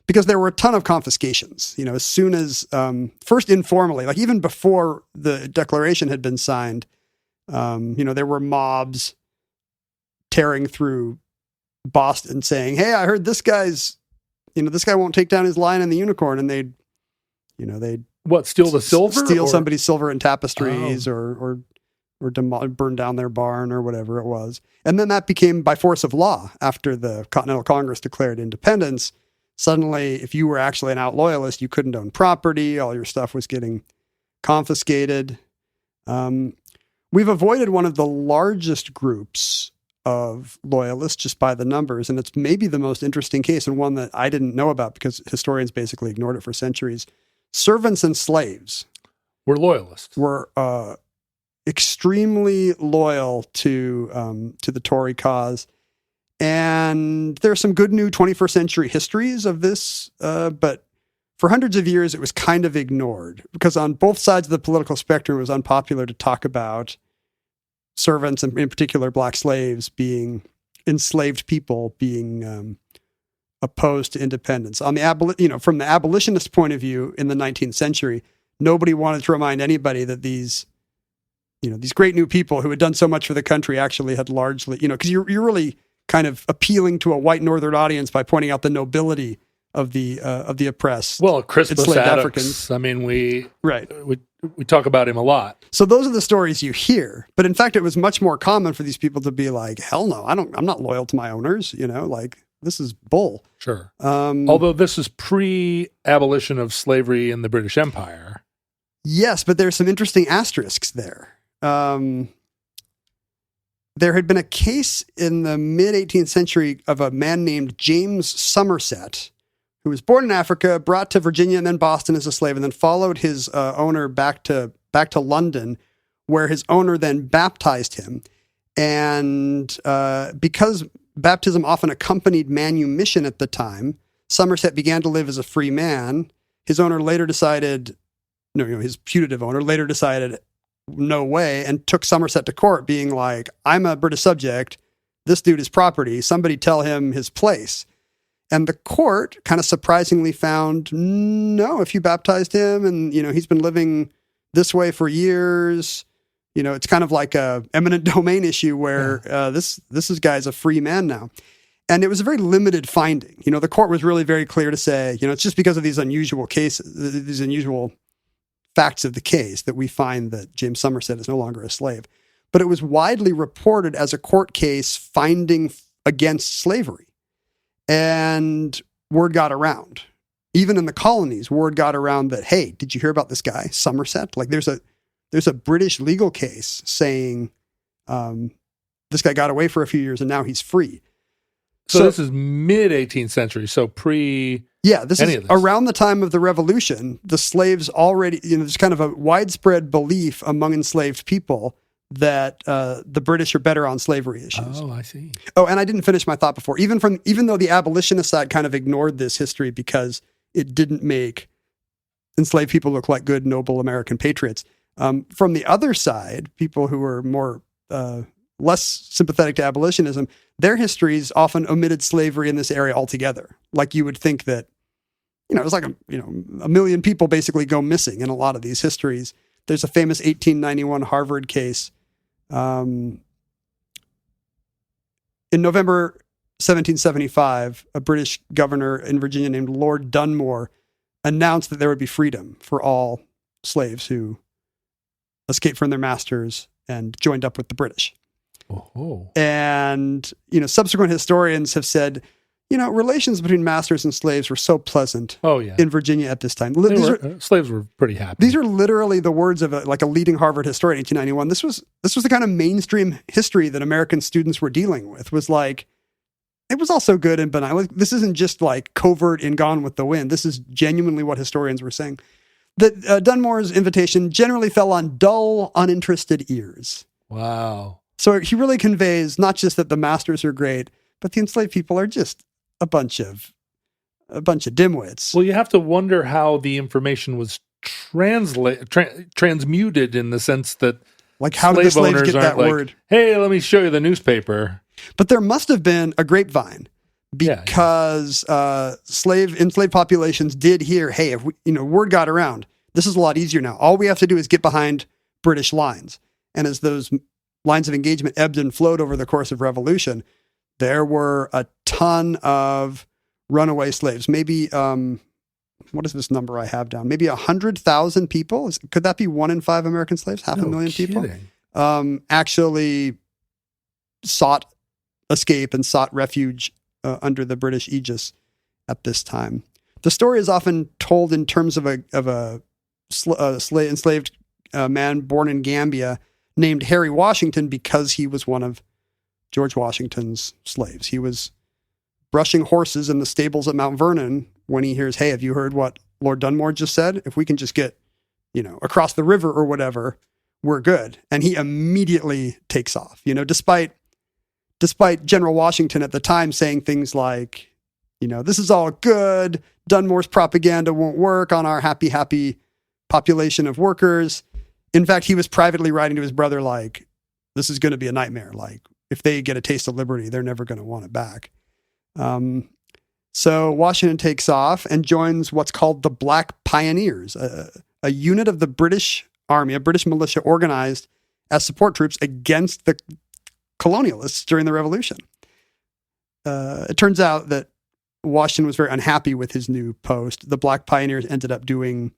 because there were a ton of confiscations, as soon as, first informally, like even before the Declaration had been signed, there were mobs tearing through Boston saying, hey, I heard this guy won't take down his lion and the unicorn. And they'd steal the silver? Steal somebody's silver and tapestries or burn down their barn or whatever it was. And then that became by force of law after the Continental Congress declared independence. Suddenly, if you were actually an out loyalist, you couldn't own property. All your stuff was getting confiscated. We've avoided one of the largest groups of loyalists just by the numbers. And it's maybe the most interesting case and one that I didn't know about because historians basically ignored it for centuries. Servants and slaves were loyalists. Were extremely loyal to the Tory cause. And there are some good new 21st century histories of this, but for hundreds of years, it was kind of ignored because on both sides of the political spectrum, it was unpopular to talk about servants, and in particular, black slaves being enslaved people being opposed to independence. On the from the abolitionist point of view in the 19th century, nobody wanted to remind anybody that these great new people who had done so much for the country actually had largely, because you're really kind of appealing to a white Northern audience by pointing out the nobility of the oppressed. Well, Crispus enslaved Attucks. Africans. I mean, we talk about him a lot. So those are the stories you hear. But in fact, it was much more common for these people to be like, hell no, I'm not loyal to my owners, like this is bull. Sure. Although this is pre-abolition of slavery in the British Empire. Yes, but there's some interesting asterisks there. There had been a case in the mid-18th century of a man named James Somerset, who was born in Africa, brought to Virginia and then Boston as a slave, and then followed his owner back to London, where his owner then baptized him. And because baptism often accompanied manumission at the time, Somerset began to live as a free man. His owner later decided, his putative owner later decided, no way, and took Somerset to court being like, I'm a British subject. This dude is property. Somebody tell him his place. And the court kind of surprisingly found, no, if you baptized him and, he's been living this way for years, it's kind of like a eminent domain issue where this guy's a free man now. And it was a very limited finding. The court was really very clear to say, it's just because of these unusual cases, these unusual facts of the case that we find that James Somerset is no longer a slave. But it was widely reported as a court case finding against slavery. And word got around. Even in the colonies, word got around that, hey, did you hear about this guy, Somerset? Like there's a British legal case saying this guy got away for a few years and now he's free. So this is mid-18th century, so pre... Yeah, this is around the time of the Revolution. The slaves already, there's kind of a widespread belief among enslaved people that the British are better on slavery issues. Oh, I see. Oh, and I didn't finish my thought before. Even though the abolitionist side kind of ignored this history because it didn't make enslaved people look like good, noble American patriots. From the other side, people who were more less sympathetic to abolitionism, their histories often omitted slavery in this area altogether. Like you would think that, it was like a million people basically go missing in a lot of these histories. There's a famous 1891 Harvard case. In November 1775, a British governor in Virginia named Lord Dunmore announced that there would be freedom for all slaves who escaped from their masters and joined up with the British. Oh. And, subsequent historians have said, relations between masters and slaves were so pleasant in Virginia at this time. Slaves were pretty happy. These are literally the words of a leading Harvard historian in 1891. This was the kind of mainstream history that American students were dealing with. Was like, it was also good and benign. This isn't just like covert in Gone with the Wind. This is genuinely what historians were saying. That Dunmore's invitation generally fell on dull, uninterested ears. Wow. So he really conveys not just that the masters are great, but the enslaved people are just a bunch of dimwits. Well, you have to wonder how the information was transmuted in the sense that how did the slaves get that word? Hey, let me show you the newspaper. But there must have been a grapevine because enslaved populations did hear, hey, if word got around, this is a lot easier now. All we have to do is get behind British lines. And as those lines of engagement ebbed and flowed over the course of revolution, there were a ton of runaway slaves. Maybe, what is this number I have down? Maybe 100,000 people? Could that be 1 in 5 American slaves? Half a million people? Actually sought escape and sought refuge under the British aegis at this time. The story is often told in terms of a enslaved man born in Gambia named Harry Washington because he was one of George Washington's slaves. He was brushing horses in the stables at Mount Vernon when he hears, hey, have you heard what Lord Dunmore just said? If we can just get, across the river or whatever, we're good. And he immediately takes off, despite General Washington at the time saying things like, this is all good. Dunmore's propaganda won't work on our happy population of workers. In fact, he was privately writing to his brother, like, this is going to be a nightmare. Like, if they get a taste of liberty, they're never going to want it back. So Washington takes off and joins what's called the Black Pioneers, a unit of the British Army, a British militia organized as support troops against the colonialists during the Revolution. It turns out that Washington was very unhappy with his new post. The Black Pioneers ended up they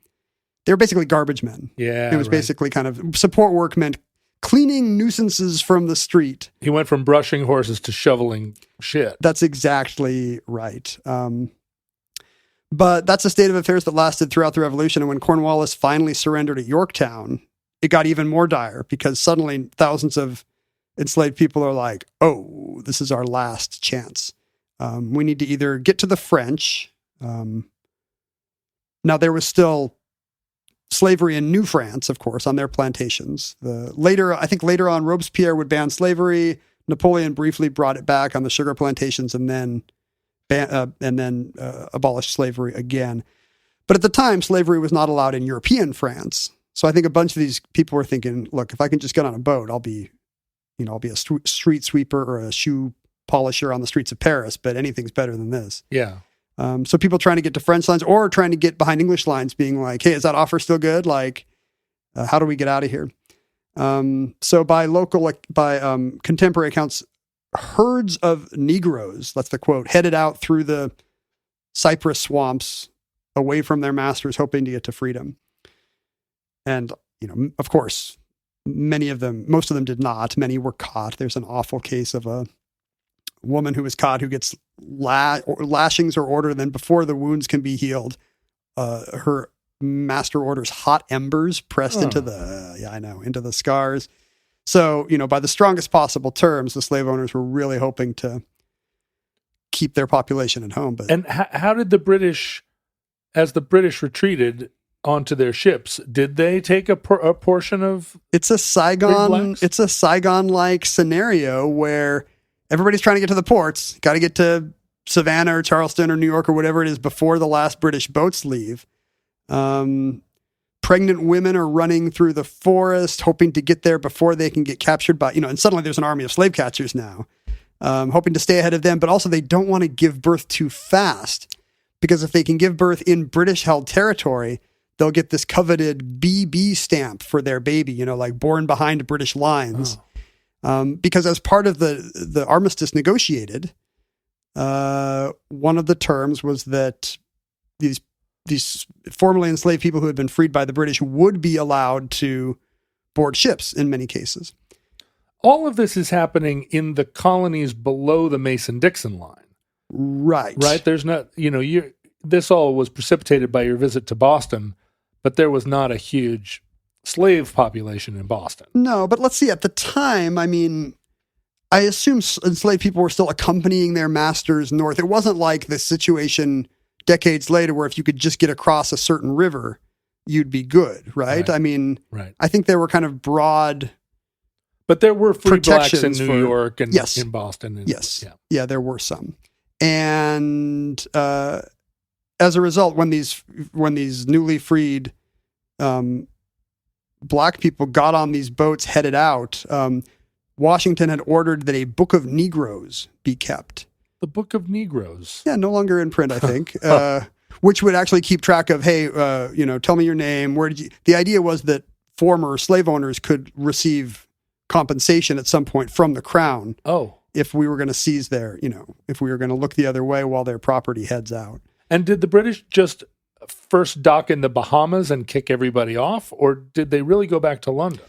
were basically garbage men. Yeah. It was basically kind of support work meant cleaning nuisances from the street. He went from brushing horses to shoveling shit. That's exactly right. But that's a state of affairs that lasted throughout the Revolution. And when Cornwallis finally surrendered at Yorktown, it got even more dire because suddenly thousands of enslaved people are like, oh, this is our last chance. We need to either get to the French. Now, there was still slavery in New France, of course, on their plantations. Later on, Robespierre would ban slavery. Napoleon briefly brought it back on the sugar plantations and then abolished slavery again. But at the time, slavery was not allowed in European France. So I think a bunch of these people were thinking, look, if I can just get on a boat, I'll be a street sweeper or a shoe polisher on the streets of Paris, but anything's better than this. Yeah. So people trying to get to French lines or trying to get behind English lines being like, hey, is that offer still good? Like, how do we get out of here? So by contemporary accounts, herds of Negroes, that's the quote, headed out through the cypress swamps away from their masters, hoping to get to freedom. And, of course, most of them did not. Many were caught. There's an awful case of a woman who was caught who gets lashings are ordered. And then before the wounds can be healed, her master orders hot embers pressed into the scars. So, by the strongest possible terms, the slave owners were really hoping to keep their population at home. And how did the British retreated onto their ships, did they take a portion of? It's a Saigon-like scenario where everybody's trying to get to the ports, got to get to Savannah or Charleston or New York or whatever it is before the last British boats leave. Pregnant women are running through the forest, hoping to get there before they can get captured by, and suddenly there's an army of slave catchers now, hoping to stay ahead of them. But also they don't want to give birth too fast because if they can give birth in British-held territory, they'll get this coveted BB stamp for their baby, like born behind British lines. Because as part of the armistice negotiated, one of the terms was that these formerly enslaved people who had been freed by the British would be allowed to board ships in many cases. All of this is happening in the colonies below the Mason-Dixon line. Right. Right? There's not, this all was precipitated by your visit to Boston, but there was not a huge slave population in Boston. No, but let's see. At the time, I assume enslaved people were still accompanying their masters north. It wasn't like the situation decades later where if you could just get across a certain river, you'd be good, right? Right. I think there were kind of broad But there were free blacks in protections New York and Yes. in Boston. And, Yes. Yeah, there were some. And as a result, when these newly freed black people got on these boats headed out, Washington had ordered that a book of Negroes be kept. The Book of Negroes. Yeah, no longer in print, I think, which would actually keep track of, hey, tell me your name. The idea was that former slave owners could receive compensation at some point from the crown. Oh. If we were going to seize if we were going to look the other way while their property heads out. And did the British just first dock in the Bahamas and kick everybody off, or did they really go back to London?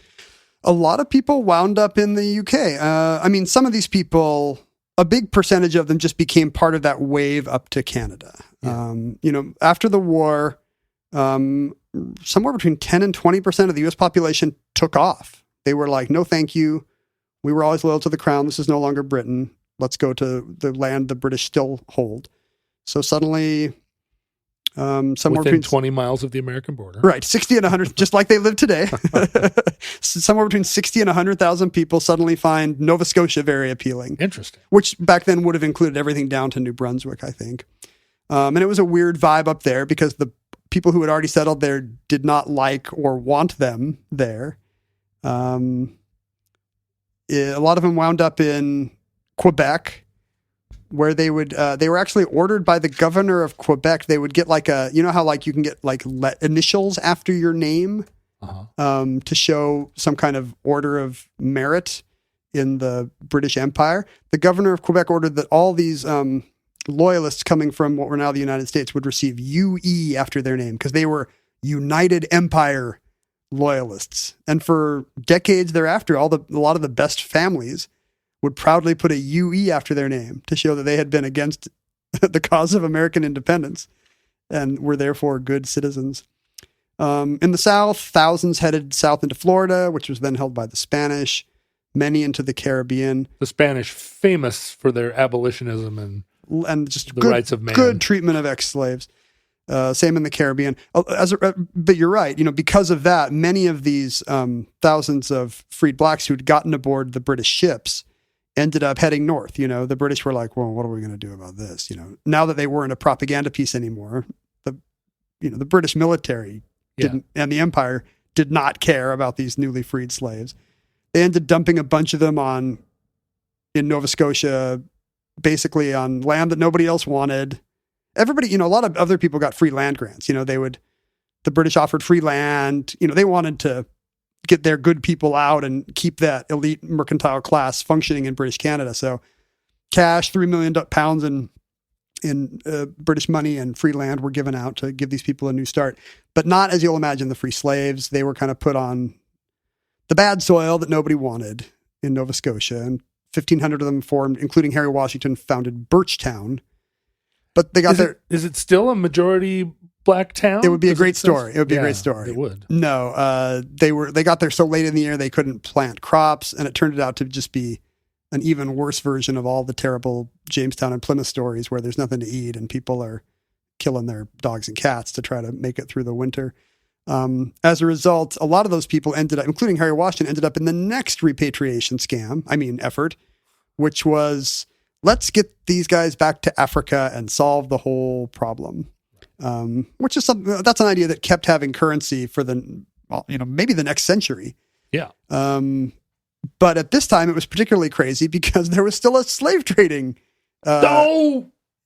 A lot of people wound up in the UK. Some of these people, a big percentage of them just became part of that wave up to Canada. Yeah. After the war, somewhere between 10 and 20% of the U.S. population took off. They were like, no, thank you. We were always loyal to the crown. This is no longer Britain. Let's go to the land the British still hold. So suddenly, Somewhere Within between 20 miles of the American border. Right, 60 and 100, just like they live today. Somewhere between 60 and 100,000 people suddenly find Nova Scotia very appealing. Interesting. Which back then would have included everything down to New Brunswick, I think. And it was a weird vibe up there because the people who had already settled there did not like or want them there. A lot of them wound up in Quebec, where they were actually ordered by the governor of Quebec. They would get like how like you can get like initials after your name to show some kind of order of merit in the British Empire. The governor of Quebec ordered that all these loyalists coming from what were now the United States would receive UE after their name because they were United Empire loyalists. And for decades thereafter, a lot of the best families would proudly put a UE after their name to show that they had been against the cause of American independence and were therefore good citizens. In the South, thousands headed south into Florida, which was then held by the Spanish, many into the Caribbean. The Spanish famous for their abolitionism and just the rights of man. Good treatment of ex-slaves. Same in the Caribbean. But you're right. Because of that, many of these thousands of freed blacks who'd gotten aboard the British ships ended up heading north. The British were like, well, what are we going to do about this? Now that they weren't a propaganda piece anymore, the British military didn't, and the empire did not care about these newly freed slaves. They ended dumping a bunch of them in Nova Scotia, basically on land that nobody else wanted. Everybody, a lot of other people got free land grants. The British offered free land. They wanted to get their good people out and keep that elite mercantile class functioning in British Canada. So cash, £3 million in British money and free land were given out to give these people a new start. But not, as you'll imagine, the free slaves. They were kind of put on the bad soil that nobody wanted in Nova Scotia. And 1,500 of them formed, including Harry Washington, founded Birchtown. But they got Is it still a majority black town? It would be a great story. It would be a great story. It would. No, they got there so late in the year they couldn't plant crops, and it turned out to just be an even worse version of all the terrible Jamestown and Plymouth stories where there's nothing to eat and people are killing their dogs and cats to try to make it through the winter. As a result, a lot of those people ended up, including Harry Washington, ended up in the next repatriation effort, which was, let's get these guys back to Africa and solve the whole problem. Which is that's an idea that kept having currency for maybe the next century. Yeah. But at this time it was particularly crazy because there was still a slave trading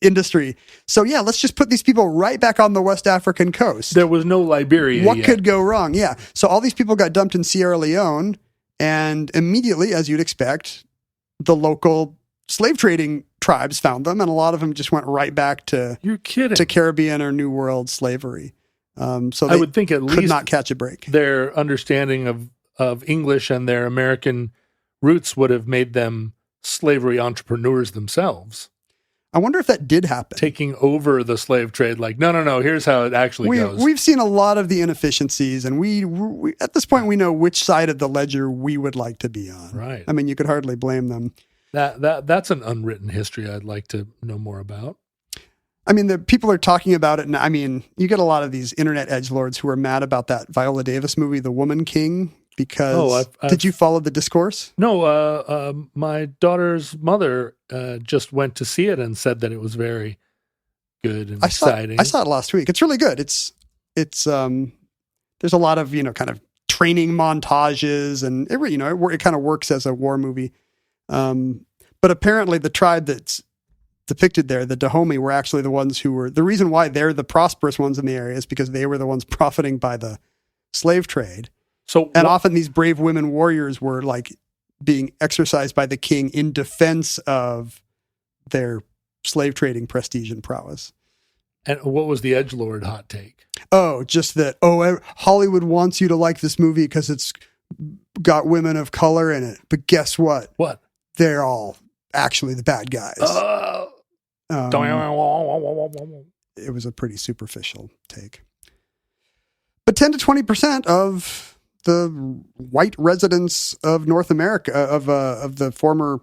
industry. So yeah, let's just put these people right back on the West African coast. There was no Liberia What yet. could go wrong? Yeah. So all these people got dumped in Sierra Leone, and immediately, as you'd expect, the local slave trading tribes found them, and a lot of them just went right back to Caribbean or New World slavery. So they I would think at could least not catch a break. Their understanding of English and their American roots would have made them slavery entrepreneurs themselves. I wonder if that did happen. Taking over the slave trade, like, no, here's how it actually goes. We've seen a lot of the inefficiencies, and we at this point we know which side of the ledger we would like to be on. Right. I mean, you could hardly blame them. That's an unwritten history I'd like to know more about. I mean, the people are talking about it, and I mean, you get a lot of these internet edgelords who are mad about that Viola Davis movie, The Woman King, because did you follow the discourse? No, my daughter's mother just went to see it and said that it was very good and exciting. I saw it last week. It's really good. It's there's a lot of kind of training montages, and it kind of works as a war movie. But apparently the tribe that's depicted there, the Dahomey, were actually the ones who were the reason why they're the prosperous ones in the area is because they were the ones profiting by the slave trade. Often these brave women warriors were like being exercised by the king in defense of their slave trading prestige and prowess. And what was the edgelord hot take? Oh, just that, Hollywood wants you to like this movie because it's got women of color in it. But guess what? What? They're all actually the bad guys. It was a pretty superficial take. But 10 to 20% of the white residents of North America, of the former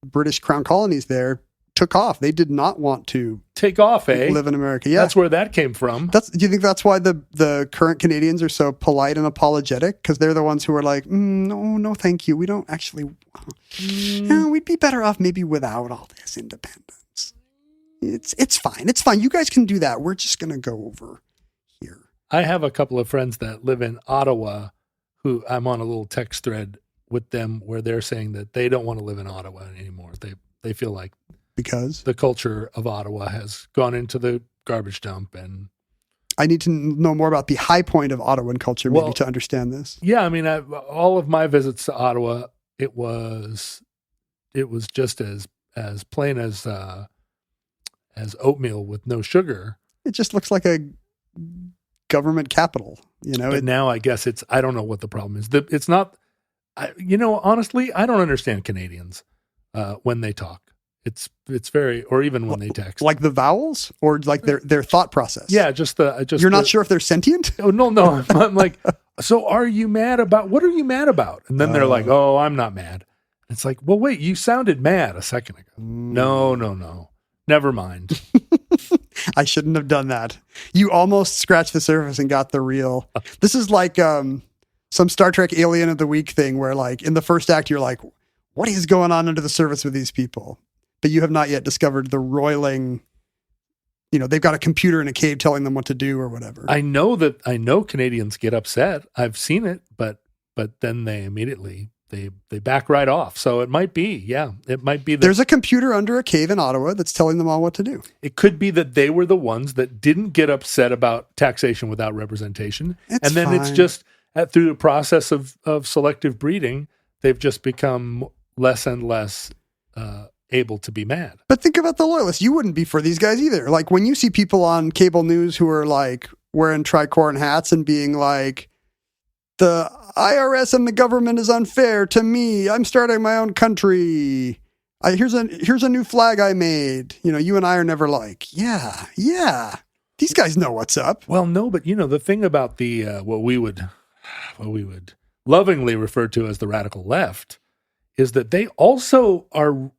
British crown colonies there, took off. They did not want to Take off, eh? live in America. Yeah. That's where that came from. Do you think that's why the current Canadians are so polite and apologetic? Because they're the ones who are like, no, thank you. We don't actually. No, we'd be better off maybe without all this independence. It's fine. It's fine. You guys can do that. We're just gonna go over here. I have a couple of friends that live in Ottawa who I'm on a little text thread with them where they're saying that they don't want to live in Ottawa anymore. They feel like because the culture of Ottawa has gone into the garbage dump. And I need to know more about the high point of Ottawan culture maybe to understand this. Yeah, I mean, all of my visits to Ottawa, it was just as plain as oatmeal with no sugar. It just looks like a government capital, But now I guess I don't know what the problem is. It's not, honestly, I don't understand Canadians when they talk. It's very, or even when they text. Like the vowels or like their thought process. Yeah, You're not sure if they're sentient? Oh, no. I'm like, so what are you mad about? And then they're like, oh, I'm not mad. It's like, well, wait, you sounded mad a second ago. No. Never mind. I shouldn't have done that. You almost scratched the surface and got the real. This is like some Star Trek Alien of the Week thing where like in the first act, you're like, what is going on under the surface with these people? But you have not yet discovered the roiling, they've got a computer in a cave telling them what to do or whatever. I know Canadians get upset. I've seen it, but then they immediately they back right off. So it might be there's a computer under a cave in Ottawa that's telling them all what to do. It could be that they were the ones that didn't get upset about taxation without representation. It's then fine. It's just through the process of selective breeding, they've just become less and less able to be mad. But think about the Loyalists. You wouldn't be for these guys either. Like when you see people on cable news who are like wearing tricorn hats and being like, the IRS and the government is unfair to me. I'm starting my own country. Here's a new flag I made. You and I are never like, yeah. These guys know what's up. Well, no, but the thing about the what we would lovingly refer to as the radical left is that they also are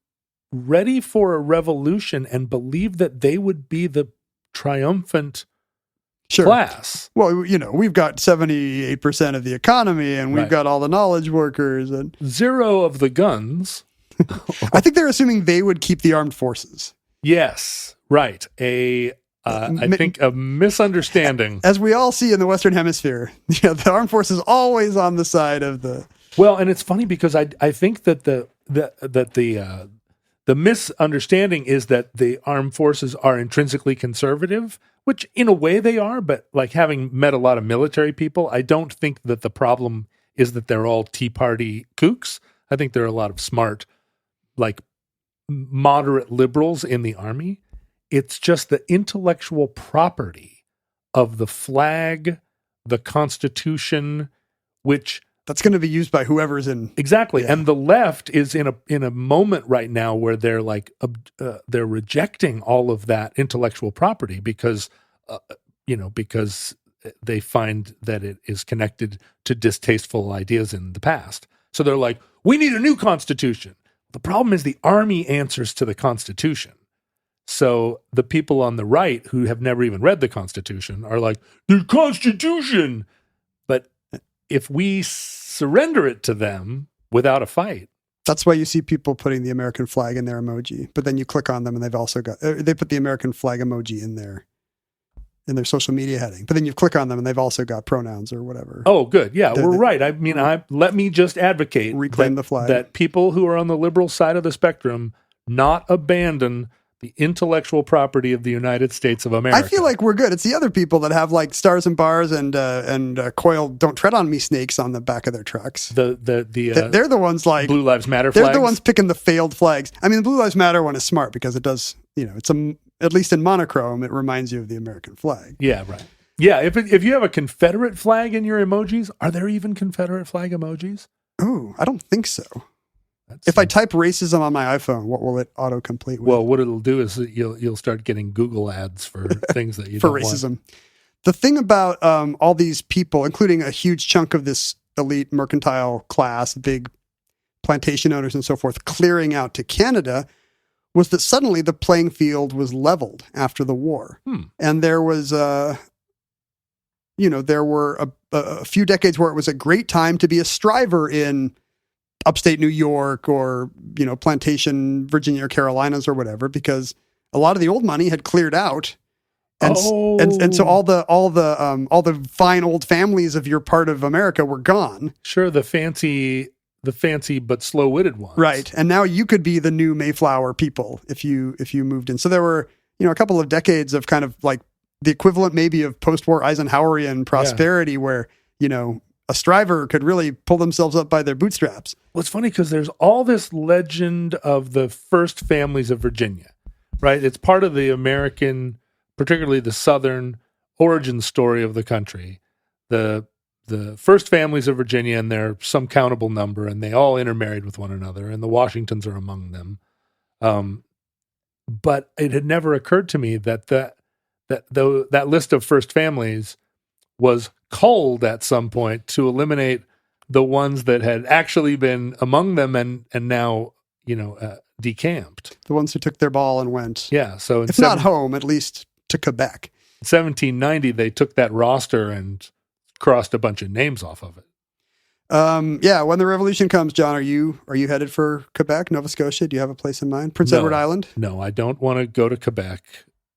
ready for a revolution and believe that they would be the triumphant class. Well, we've got 78% of the economy and we've got all the knowledge workers and zero of the guns. I think they're assuming they would keep the armed forces. Yes, right. I think a misunderstanding. As we all see in the Western Hemisphere, the armed force is always on the side of the. Well, and it's funny because I think that the misunderstanding is that the armed forces are intrinsically conservative, which in a way they are, but like having met a lot of military people, I don't think that the problem is that they're all Tea Party kooks. I think there are a lot of smart, like moderate liberals in the army. It's just the intellectual property of the flag, the Constitution, which that's going to be used by whoever's in. Exactly. Yeah. And the left is in a moment right now where they're like, they're rejecting all of that intellectual property because they find that it is connected to distasteful ideas in the past. So they're like, we need a new constitution. The problem is the army answers to the Constitution. So the people on the right who have never even read the Constitution are like, the Constitution. But if we surrender it to them without a fight. That's why you see people putting the American flag in their emoji. But then you click on them and they've also got, they put the American flag emoji in their social media heading. But then you click on them and they've also got pronouns or whatever. Oh, good. Yeah, we're right. I mean, let me just advocate reclaim the flag. That people who are on the liberal side of the spectrum not abandon the intellectual property of the United States of America. I feel like we're good. It's the other people that have like stars and bars and coil "Don't tread on me" snakes on the back of their trucks. They're the ones like Blue Lives Matter they're flags. The ones picking the failed flags. I mean, the Blue Lives Matter one is smart because it does, it's at least in monochrome, it reminds you of the American flag. Yeah, right. Yeah, if you have a Confederate flag in your emojis, are there even Confederate flag emojis? Oh, I don't think so. If I type racism on my iPhone, what will it autocomplete with? Well, what it'll do is you'll start getting Google ads for things that you for don't racism. want. The thing about all these people, including a huge chunk of this elite mercantile class, big plantation owners and so forth, clearing out to Canada, was that suddenly the playing field was leveled after the war. And there was, there were a few decades where it was a great time to be a striver in upstate New York or, plantation Virginia or Carolinas or whatever, because a lot of the old money had cleared out. And so all the fine old families of your part of America were gone. Sure, the fancy but slow-witted ones. Right. And now you could be the new Mayflower people if you moved in. So there were, a couple of decades of kind of like the equivalent maybe of post-war Eisenhowerian prosperity where, a striver could really pull themselves up by their bootstraps. Well, it's funny because there's all this legend of the first families of Virginia, right? It's part of the American, particularly the Southern origin story of the country. The first families of Virginia, and they're some countable number, and they all intermarried with one another, and the Washingtons are among them. But it had never occurred to me that list of first families was culled at some point to eliminate the ones that had actually been among them and now, decamped. The ones who took their ball and went. Yeah. So if not home, at least to Quebec. In 1790, they took that roster and crossed a bunch of names off of it. When the revolution comes, John, are you headed for Quebec, Nova Scotia? Do you have a place in mind? Prince Edward Island? No, I don't want to go to Quebec.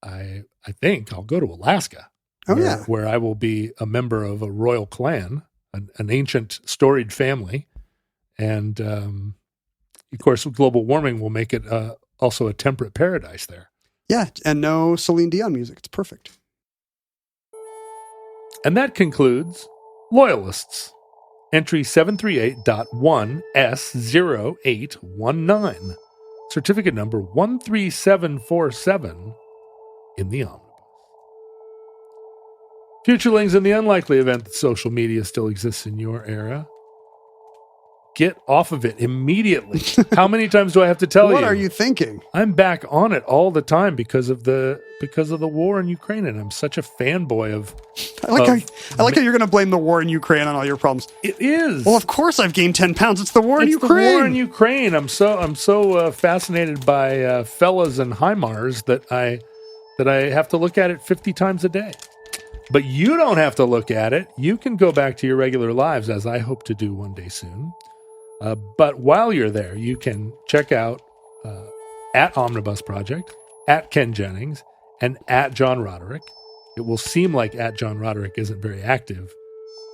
I think I'll go to Alaska. Oh, where I will be a member of a royal clan, an ancient storied family. And, of course, global warming will make it also a temperate paradise there. Yeah, and no Celine Dion music. It's perfect. And that concludes Loyalists, entry 738.1S0819, certificate number 13747 in the omnibus. Futurelings, in the unlikely event that social media still exists in your era, get off of it immediately. How many times do I have to tell you? What are you thinking? I'm back on it all the time because of the war in Ukraine, and I'm such a fanboy of. I like how you're going to blame the war in Ukraine on all your problems. It is. Well, of course I've gained 10 pounds. It's the war in Ukraine. It's the war in Ukraine. I'm so fascinated by fellas and HIMARS that I have to look at it 50 times a day. But you don't have to look at it. You can go back to your regular lives, as I hope to do one day soon. But while you're there, you can check out at Omnibus Project, at Ken Jennings, and at John Roderick. It will seem like at John Roderick isn't very active,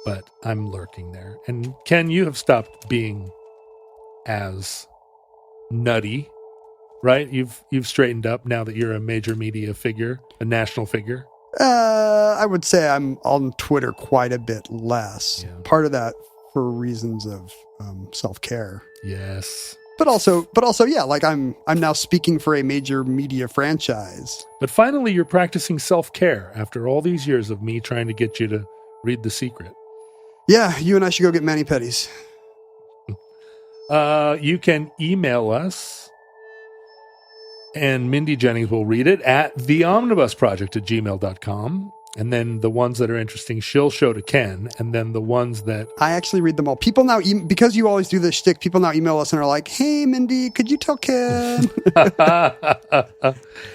but I'm lurking there. And Ken, you have stopped being as nutty, right? You've straightened up now that you're a major media figure, a national figure. I would say I'm on Twitter quite a bit less. Yeah. Part of that for reasons of self-care. Yes. But also, yeah, like I'm now speaking for a major media franchise. But finally, you're practicing self-care after all these years of me trying to get you to read The Secret. Yeah, you and I should go get mani-pedis. You can email us, and Mindy Jennings will read it at theomnibusproject@gmail.com. And then the ones that are interesting, she'll show to Ken. And then the ones that... I actually read them all. People now, because you always do this shtick, people now email us and are like, hey, Mindy, could you tell Ken?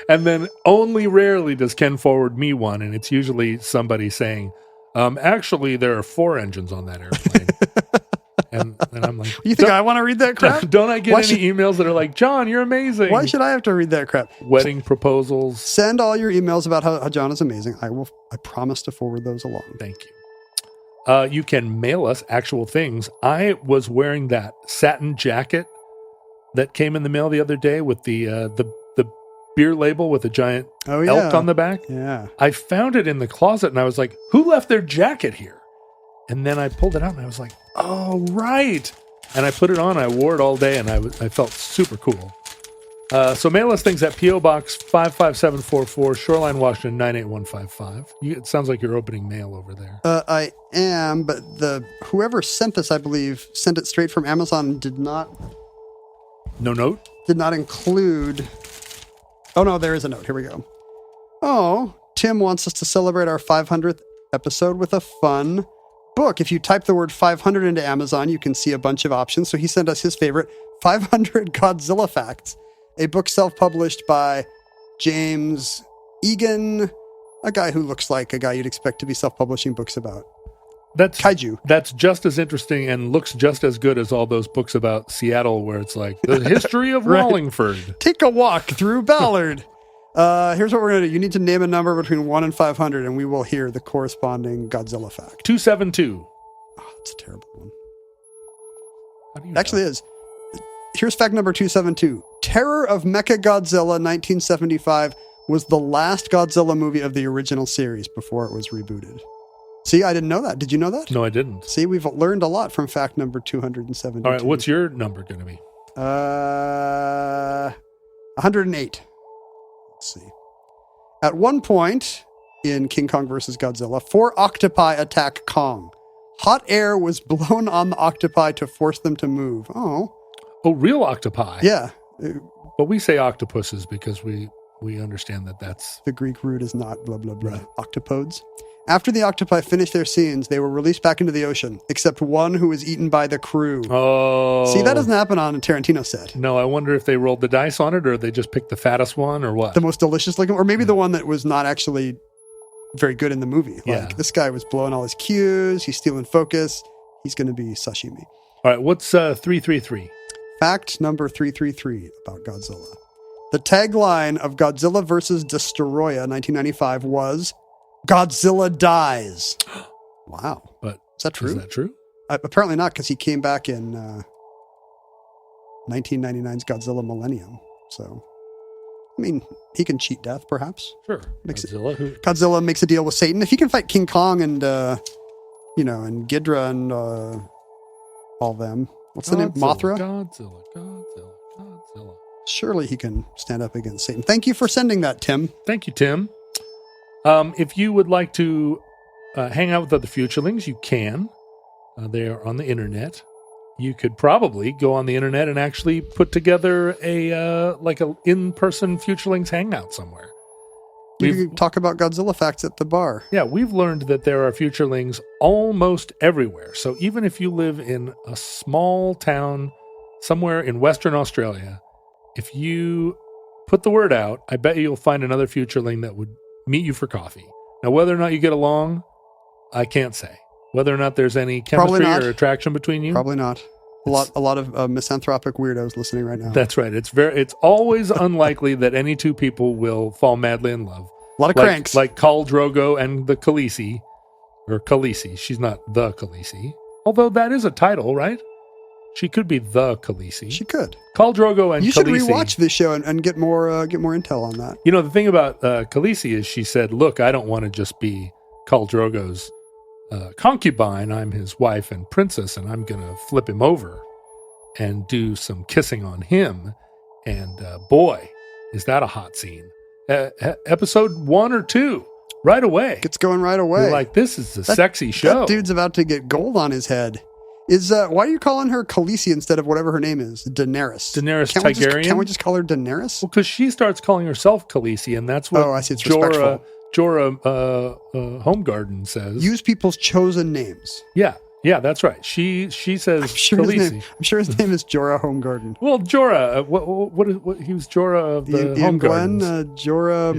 And then only rarely does Ken forward me one. And it's usually somebody saying, actually, there are 4 engines on that airplane. And I'm like, you think I want to read that crap? Don't I get any emails that are like, John, you're amazing? Why should I have to read that crap? Wedding proposals. Send all your emails about how John is amazing. I promise to forward those along. Thank you. You can mail us actual things. I was wearing that satin jacket that came in the mail the other day with the beer label with a giant elk on the back. Yeah. I found it in the closet and I was like, who left their jacket here? And then I pulled it out and I was like, oh, right. And I put it on. I wore it all day and I felt super cool. So mail us things at P.O. Box 55744, Shoreline, Washington, 98155. It sounds like you're opening mail over there. I am, but whoever sent this, I believe, sent it straight from Amazon. Did not include. Oh, no, there is a note. Here we go. Oh, Tim wants us to celebrate our 500th episode with a fun book. If you type the word 500 into Amazon, you can see a bunch of options. So he sent us his favorite 500 Godzilla facts. a book self-published by James Egan, a guy who looks like a guy you'd expect to be self-publishing books about. That's Kaiju. That's just as interesting and looks just as good as all those books about Seattle where it's like the history of Right. Wallingford. Take a walk through Ballard. Here's what we're going to do. You need to name a number between 1 and 500, and we will hear the corresponding Godzilla fact. 272. Oh, it's a terrible one. How do you It actually is. Here's fact number 272. Terror of Mechagodzilla 1975 was the last Godzilla movie of the original series before it was rebooted. See, I didn't know that. Did you know that? No, I didn't. See, we've learned a lot from fact number 272. All right, what's your number going to be? 108. Let's see. At one point in King Kong vs. Godzilla, 4 octopi attack Kong. Hot air was blown on the octopi to force them to move. Oh. Oh, real octopi. Yeah. But we say octopuses because we understand that that's... The Greek root is not blah, blah, blah. Right. Octopodes. After the octopi finished their scenes, they were released back into the ocean, except one who was eaten by the crew. Oh. See, that doesn't happen on a Tarantino set. No, I wonder if they rolled the dice on it or they just picked the fattest one or what. The most delicious looking, or maybe the one that was not actually very good in the movie. Like, Yeah. this guy was blowing all his cues. He's stealing focus. He's going to be sashimi. All right, what's 333? Fact number 333 about Godzilla. The tagline of Godzilla vs. Destoroyah 1995 was, Godzilla dies. Wow. But Is that true? Is that true? Apparently not, because he came back in 1999's Godzilla Millennium. So, I mean, he can cheat death, perhaps. Sure. Makes it- Godzilla. Godzilla makes a deal with Satan. If he can fight King Kong and, and Ghidra and all them. What's the name? Mothra? Godzilla. Surely he can stand up against Satan. Thank you for sending that, Tim. Thank you, Tim. If you would like to hang out with other Futurelings, you can. They are on the internet. You could probably go on the internet and actually put together a in-person Futurelings hangout somewhere. You can talk about Godzilla facts at the bar. Yeah, we've learned that there are Futurelings almost everywhere. So even if you live in a small town somewhere in Western Australia, if you put the word out, I bet you'll find another Futureling that would meet you for coffee. Now, whether or not you get along, I can't say. Whether or not there's any chemistry or attraction between you, probably not. A lot of misanthropic weirdos listening right now. That's right. It's always unlikely that any two people will fall madly in love. A lot of cranks. Like Khal Drogo and the Khaleesi. Or Khaleesi. She's not the Khaleesi. Although that is a title, right? She could be the Khaleesi. She could. Khal Drogo and You Khaleesi. should rewatch this show and get more intel on that. You know, the thing about Khaleesi is she said, look, I don't want to just be Khal Drogo's concubine. I'm his wife and princess, and I'm going to flip him over and do some kissing on him. And boy, is that a hot scene. Episode 1 or 2, right away. Gets going right away. You're like, this is a sexy show. That dude's about to get gold on his head. Why are you calling her Khaleesi instead of whatever her name is? Daenerys. Daenerys Can't Targaryen? Can't we just call her Daenerys? Well, because she starts calling herself Khaleesi, and that's what I see. It's respectful. Jorah Homegarden says. Use people's chosen names. Yeah, that's right. She says I'm sure Khaleesi. his name is Jorah Homegarden. Well, Jorah, what he was Jorah of the Ian Glenn, Homegardens. Jorah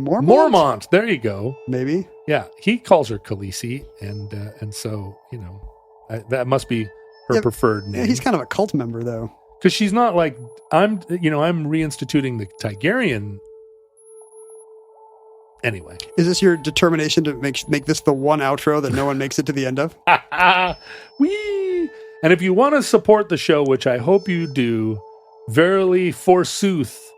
Mormont? Mormont, there you go. Maybe. Yeah, he calls her Khaleesi, and so, you know, that must be her preferred name. Yeah, he's kind of a cult member, though. Because she's not like, I'm reinstituting the Targaryen. Anyway. Is this your determination to make this the one outro that no one makes it to the end of? Whee! And if you want to support the show, which I hope you do, verily forsooth,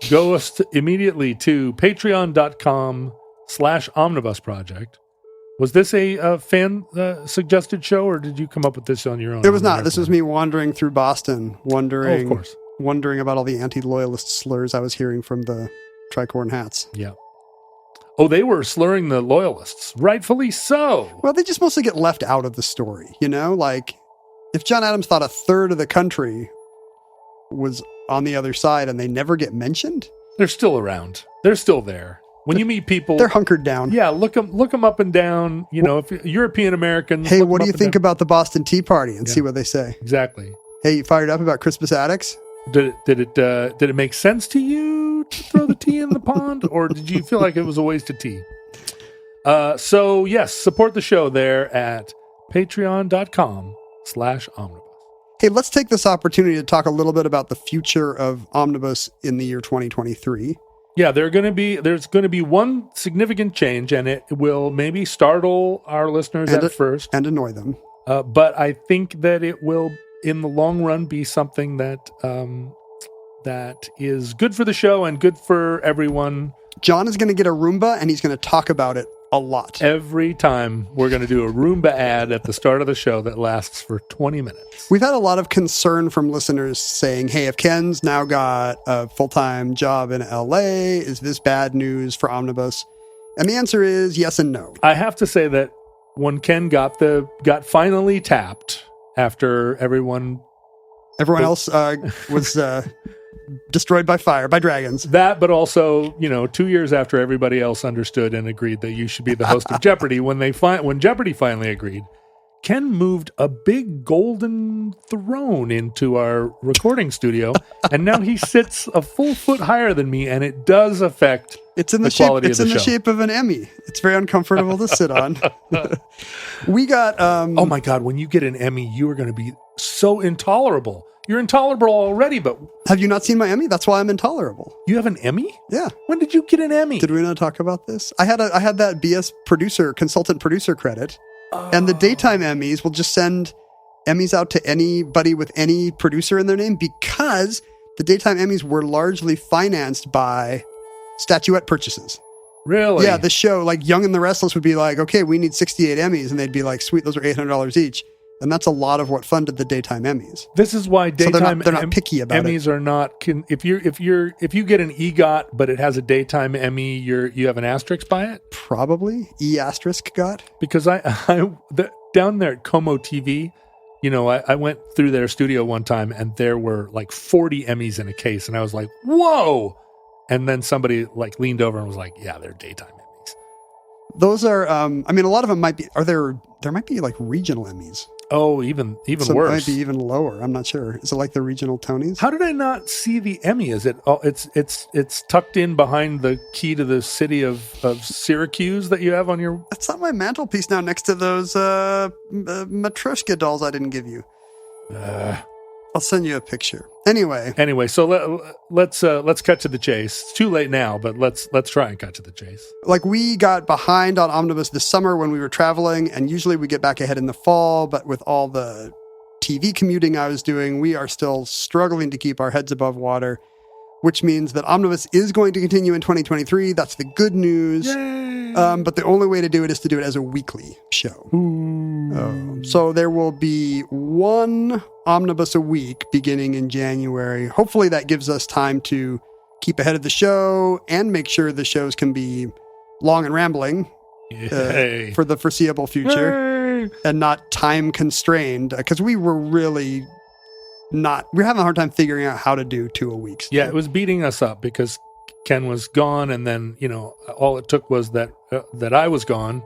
go immediately to patreon.com/omnibus project. Was this a fan suggested show, or did you come up with this on your own? It was not. This was me wandering through Boston, wondering about all the anti-loyalist slurs I was hearing from the tricorn hats. Yeah. Oh, they were slurring the loyalists, rightfully so. Well, they just mostly get left out of the story, you know? Like, if John Adams thought a third of the country was on the other side and they never get mentioned? They're still around. They're still there. When you meet people... They're hunkered down. Yeah, look them up and down. You know, if European Americans... Hey, what do you think about the Boston Tea Party? And see what they say. Exactly. Hey, you fired up about Crispus Attucks? Did it make sense to you to throw the tea in the pond, or did you feel like it was a waste of tea? So yes, support the show there at patreon.com/omnibus. Hey, let's take this opportunity to talk a little bit about the future of Omnibus in the year 2023. Yeah, there's going to be one significant change, and it will maybe startle our listeners at first and annoy them. But I think that it will, in the long run, be something that that is good for the show and good for everyone. John is going to get a Roomba, and he's going to talk about it a lot. Every time we're going to do a Roomba ad at the start of the show that lasts for 20 minutes. We've had a lot of concern from listeners saying, hey, if Ken's now got a full-time job in LA, is this bad news for Omnibus? And the answer is yes and no. I have to say that when Ken got finally tapped after everyone else was destroyed by fire, by dragons. That, but also, 2 years after everybody else understood and agreed that you should be the host of Jeopardy, when Jeopardy finally agreed, Ken moved a big golden throne into our recording studio, and now he sits a full foot higher than me, and it does affect the quality of the show. It's in the shape of an Emmy. It's very uncomfortable to sit on. We got... oh my God, when you get an Emmy, you are going to be so intolerable. You're intolerable already, but... Have you not seen my Emmy? That's why I'm intolerable. You have an Emmy? Yeah. When did you get an Emmy? Did we not talk about this? I had that BS consultant producer credit, and the daytime Emmys will just send Emmys out to anybody with any producer in their name because the daytime Emmys were largely financed by statuette purchases. Really? Yeah, the show, like Young and the Restless would be like, okay, we need 68 Emmys, and they'd be like, sweet, those are $800 each. And that's a lot of what funded the daytime Emmys. This is why daytime they're not picky about Emmys it. Are not. If you get an EGOT but it has a daytime Emmy, you have an asterisk by it. Probably **got. Because down there at Como TV, I went through their studio one time and there were like 40 Emmys in a case, and I was like, whoa! And then somebody like leaned over and was like, yeah, they're daytime Emmys. Those are. a lot of them might be. There might be like regional Emmys. Oh, even so worse. It might be even lower. I'm not sure. Is it like the regional Tonys? How did I not see the Emmy? Is it? Oh, it's tucked in behind the key to the city of Syracuse that you have on your. That's on my mantelpiece now, next to those Matryoshka dolls I didn't give you. I'll send you a picture. Anyway, so let's cut to the chase. It's too late now, but let's try and cut to the chase. Like, we got behind on Omnibus this summer when we were traveling, and usually we get back ahead in the fall, but with all the TV commuting I was doing, we are still struggling to keep our heads above water, which means that Omnibus is going to continue in 2023. That's the good news. But the only way to do it is to do it as a weekly show. So there will be one Omnibus a week beginning in January. Hopefully that gives us time to keep ahead of the show and make sure the shows can be long and rambling for the foreseeable future and not time constrained, because we were really we're having a hard time figuring out how to do 2 a week still. Yeah, it was beating us up because Ken was gone, and then all it took was that I was gone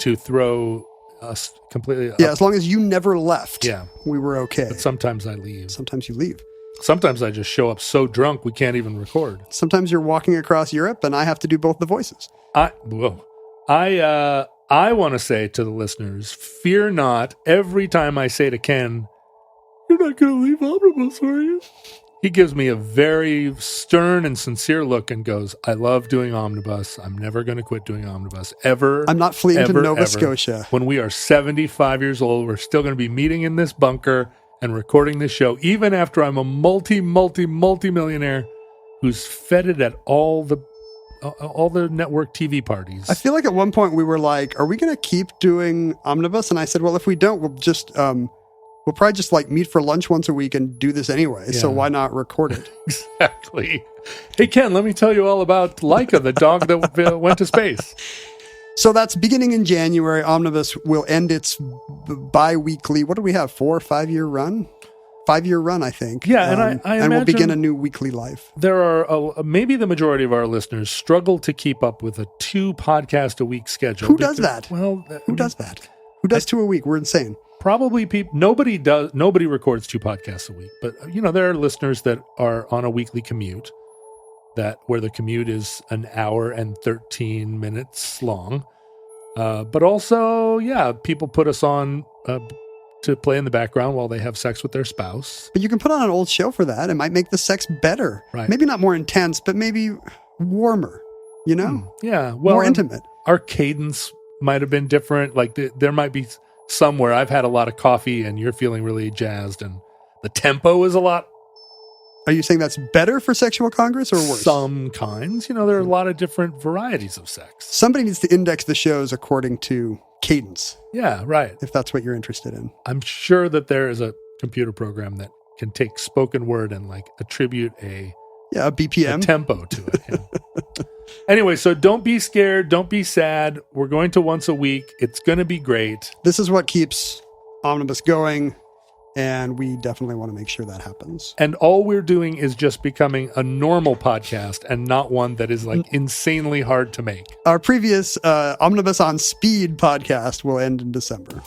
to throw us completely. Yeah, as long as you never left. Yeah, we were okay. But sometimes I leave. Sometimes you leave. Sometimes I just show up so drunk we can't even record. Sometimes you're walking across Europe, and I have to do both the voices. I want to say to the listeners, fear not. Every time I say to Ken, "You're not going to leave Omnibus, are you?" He gives me a very stern and sincere look and goes, "I love doing Omnibus. I'm never going to quit doing Omnibus, ever. I'm not fleeing to Nova Scotia. When we are 75 years old, we're still going to be meeting in this bunker and recording this show, even after I'm a multi-millionaire who's feted at all the network TV parties." I feel like at one point we were like, are we going to keep doing Omnibus? And I said, well, if we don't, we'll just... we'll probably just like meet for lunch once a week and do this anyway. Yeah. So why not record it? Exactly. Hey, Ken, let me tell you all about Laika, the dog that went to space. So that's beginning in January. Omnibus will end its bi-weekly, what do we have, 4 or 5 year run? 5-year run, I think. Yeah, and I and we'll begin a new weekly life. There are maybe the majority of our listeners struggle to keep up with a 2 podcast a week schedule. Who does that? Well, who does that? Who does 2 a week? We're insane. probably nobody records 2 podcasts a week, but there are listeners that are on a weekly commute where the commute is an hour and 13 minutes long. But also, people put us on to play in the background while they have sex with their spouse. But you can put on an old show for that. It might make the sex better. Right. Maybe not more intense, but maybe warmer, Yeah. Well, more intimate. Our cadence might have been different. Like there might be somewhere I've had a lot of coffee and you're feeling really jazzed and the tempo is a lot. Are you saying that's better for Sexual Congress or worse? Some kinds. There are a lot of different varieties of sex. Somebody needs to index the shows according to cadence. Yeah, right. If that's what you're interested in. I'm sure that there is a computer program that can take spoken word and attribute a BPM. A tempo to it. Yeah. Anyway, so don't be scared. Don't be sad. We're going to once a week. It's going to be great. This is what keeps Omnibus going. And we definitely want to make sure that happens. And all we're doing is just becoming a normal podcast and not one that is insanely hard to make. Our previous Omnibus on Speed podcast will end in December.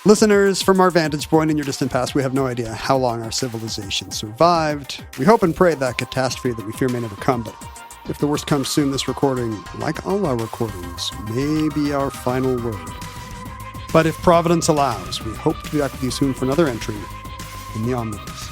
Listeners, from our vantage point in your distant past, we have no idea how long our civilization survived. We hope and pray that catastrophe that we fear may never come, but if the worst comes soon, this recording, like all our recordings, may be our final word. But if Providence allows, we hope to be back with you soon for another entry in the Omnibus.